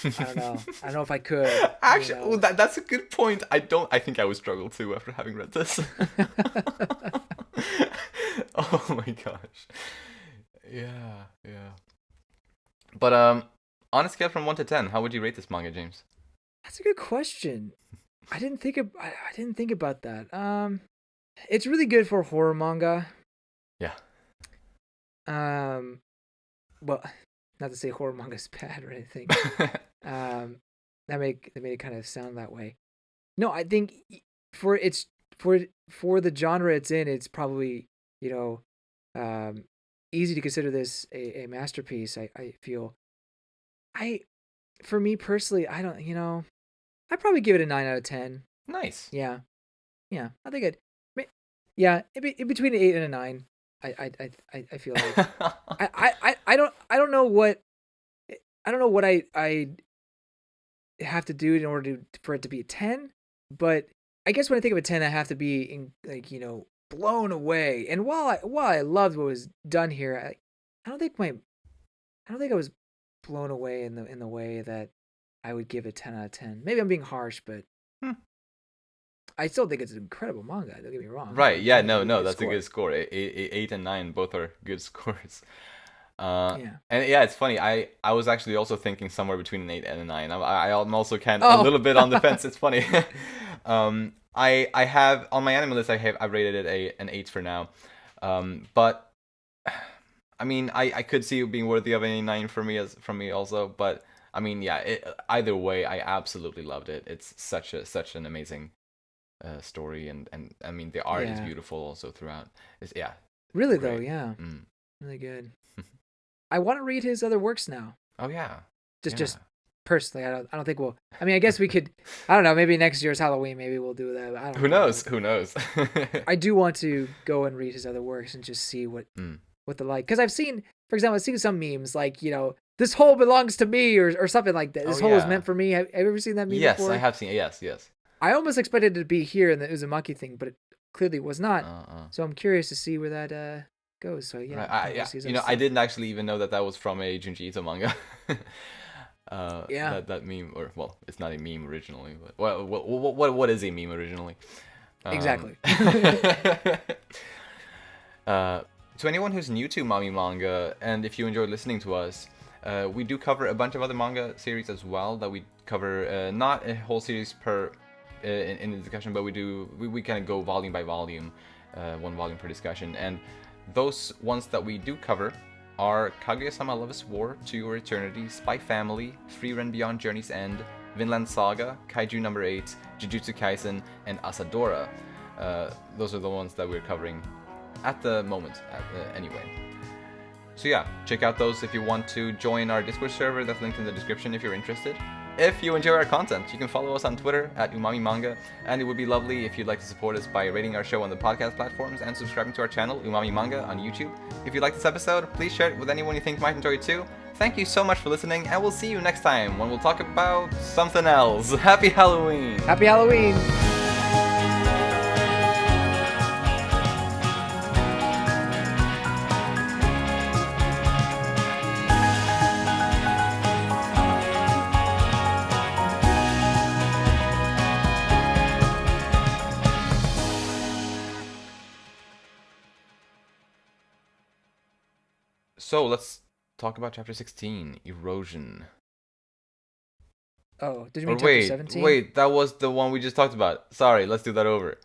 don't know. I don't know if I could. Actually, oh, that's a good point. I think I would struggle too after having read this. Oh my gosh. Yeah, yeah. But on a scale from 1 to 10, how would you rate this manga, James? That's a good question. I didn't think about that. It's really good for horror manga. Yeah. Um, well, not to say horror manga is bad or anything. Um, that made it kind of sound that way. No, I think for its for the genre it's in, it's probably you know, um, easy to consider this a masterpiece. I feel I for me personally, I don't I'd probably give it a 9 out of 10. Nice. Yeah, yeah, I think it. Yeah, in between an 8 and a 9. I feel like I don't know what I have to do in order for it to be a 10, but I guess when I think of a 10, I have to be like blown away. And while I loved what was done here, I don't think I was blown away in the way that I would give a 10 out of 10. Maybe I'm being harsh, but Hmm. I still think it's an incredible manga. Don't get me wrong. Right. It's Yeah. a No. really No. good That's a score. good score. 8 and 9 both are good scores. Yeah. And yeah, it's funny. I was actually also thinking somewhere between an 8 and a 9. I'm also kind a Oh. little bit on the fence. It's funny. I have on my anime list. I rated it an 8 for now. But I mean, I could see it being worthy of a 9 for me from me also. But I mean, yeah. Either way, I absolutely loved it. It's such an amazing story, and I mean the art is Yeah. beautiful also throughout. It's yeah, Really though, great. yeah. Mm. Really good. I want to read his other works now. Oh yeah, Just personally, I don't think we'll. I mean, I guess we could. I don't know. Maybe next year's Halloween, maybe we'll do that. I don't Who know. knows? Who knows? I do want to go and read his other works and just see what they're like. Because I've seen, for example, I've seen some memes like, this hole belongs to me or something like that. This hole is meant for me. Have you ever seen that meme Yes, before? I have seen it. Yes. I almost expected it to be here in the Uzumaki thing, but it clearly was not. So I'm curious to see where that goes. So yeah, right. I didn't actually even know that was from a Junji Ito manga. Yeah. That meme, or well, it's not a meme originally, but what is a meme originally? Exactly. To anyone who's new to Umami Manga, and if you enjoy listening to us, we do cover a bunch of other manga series as well that we cover, not a whole series per in the discussion, but we kind of go volume by volume, one volume per discussion, and those ones that we do cover are Kaguya-sama Loveless War, To Your Eternity, Spy Family, Free Run Beyond Journey's End, Vinland Saga, Kaiju Number 8, Jujutsu Kaisen, and Asadora. Those are the ones that we're covering at the moment, anyway. So yeah, check out those if you want to join our Discord server. That's linked in the description if you're interested. If you enjoy our content, you can follow us on Twitter at Umami Manga, and it would be lovely if you'd like to support us by rating our show on the podcast platforms and subscribing to our channel, Umami Manga, on YouTube. If you like this episode, please share it with anyone you think might enjoy it too. Thank you so much for listening, and we'll see you next time when we'll talk about something else. Happy Halloween! Happy Halloween! So let's talk about chapter 16, Erosion. Oh, did you mean chapter 17? Wait, that was the one we just talked about. Sorry, let's do that over.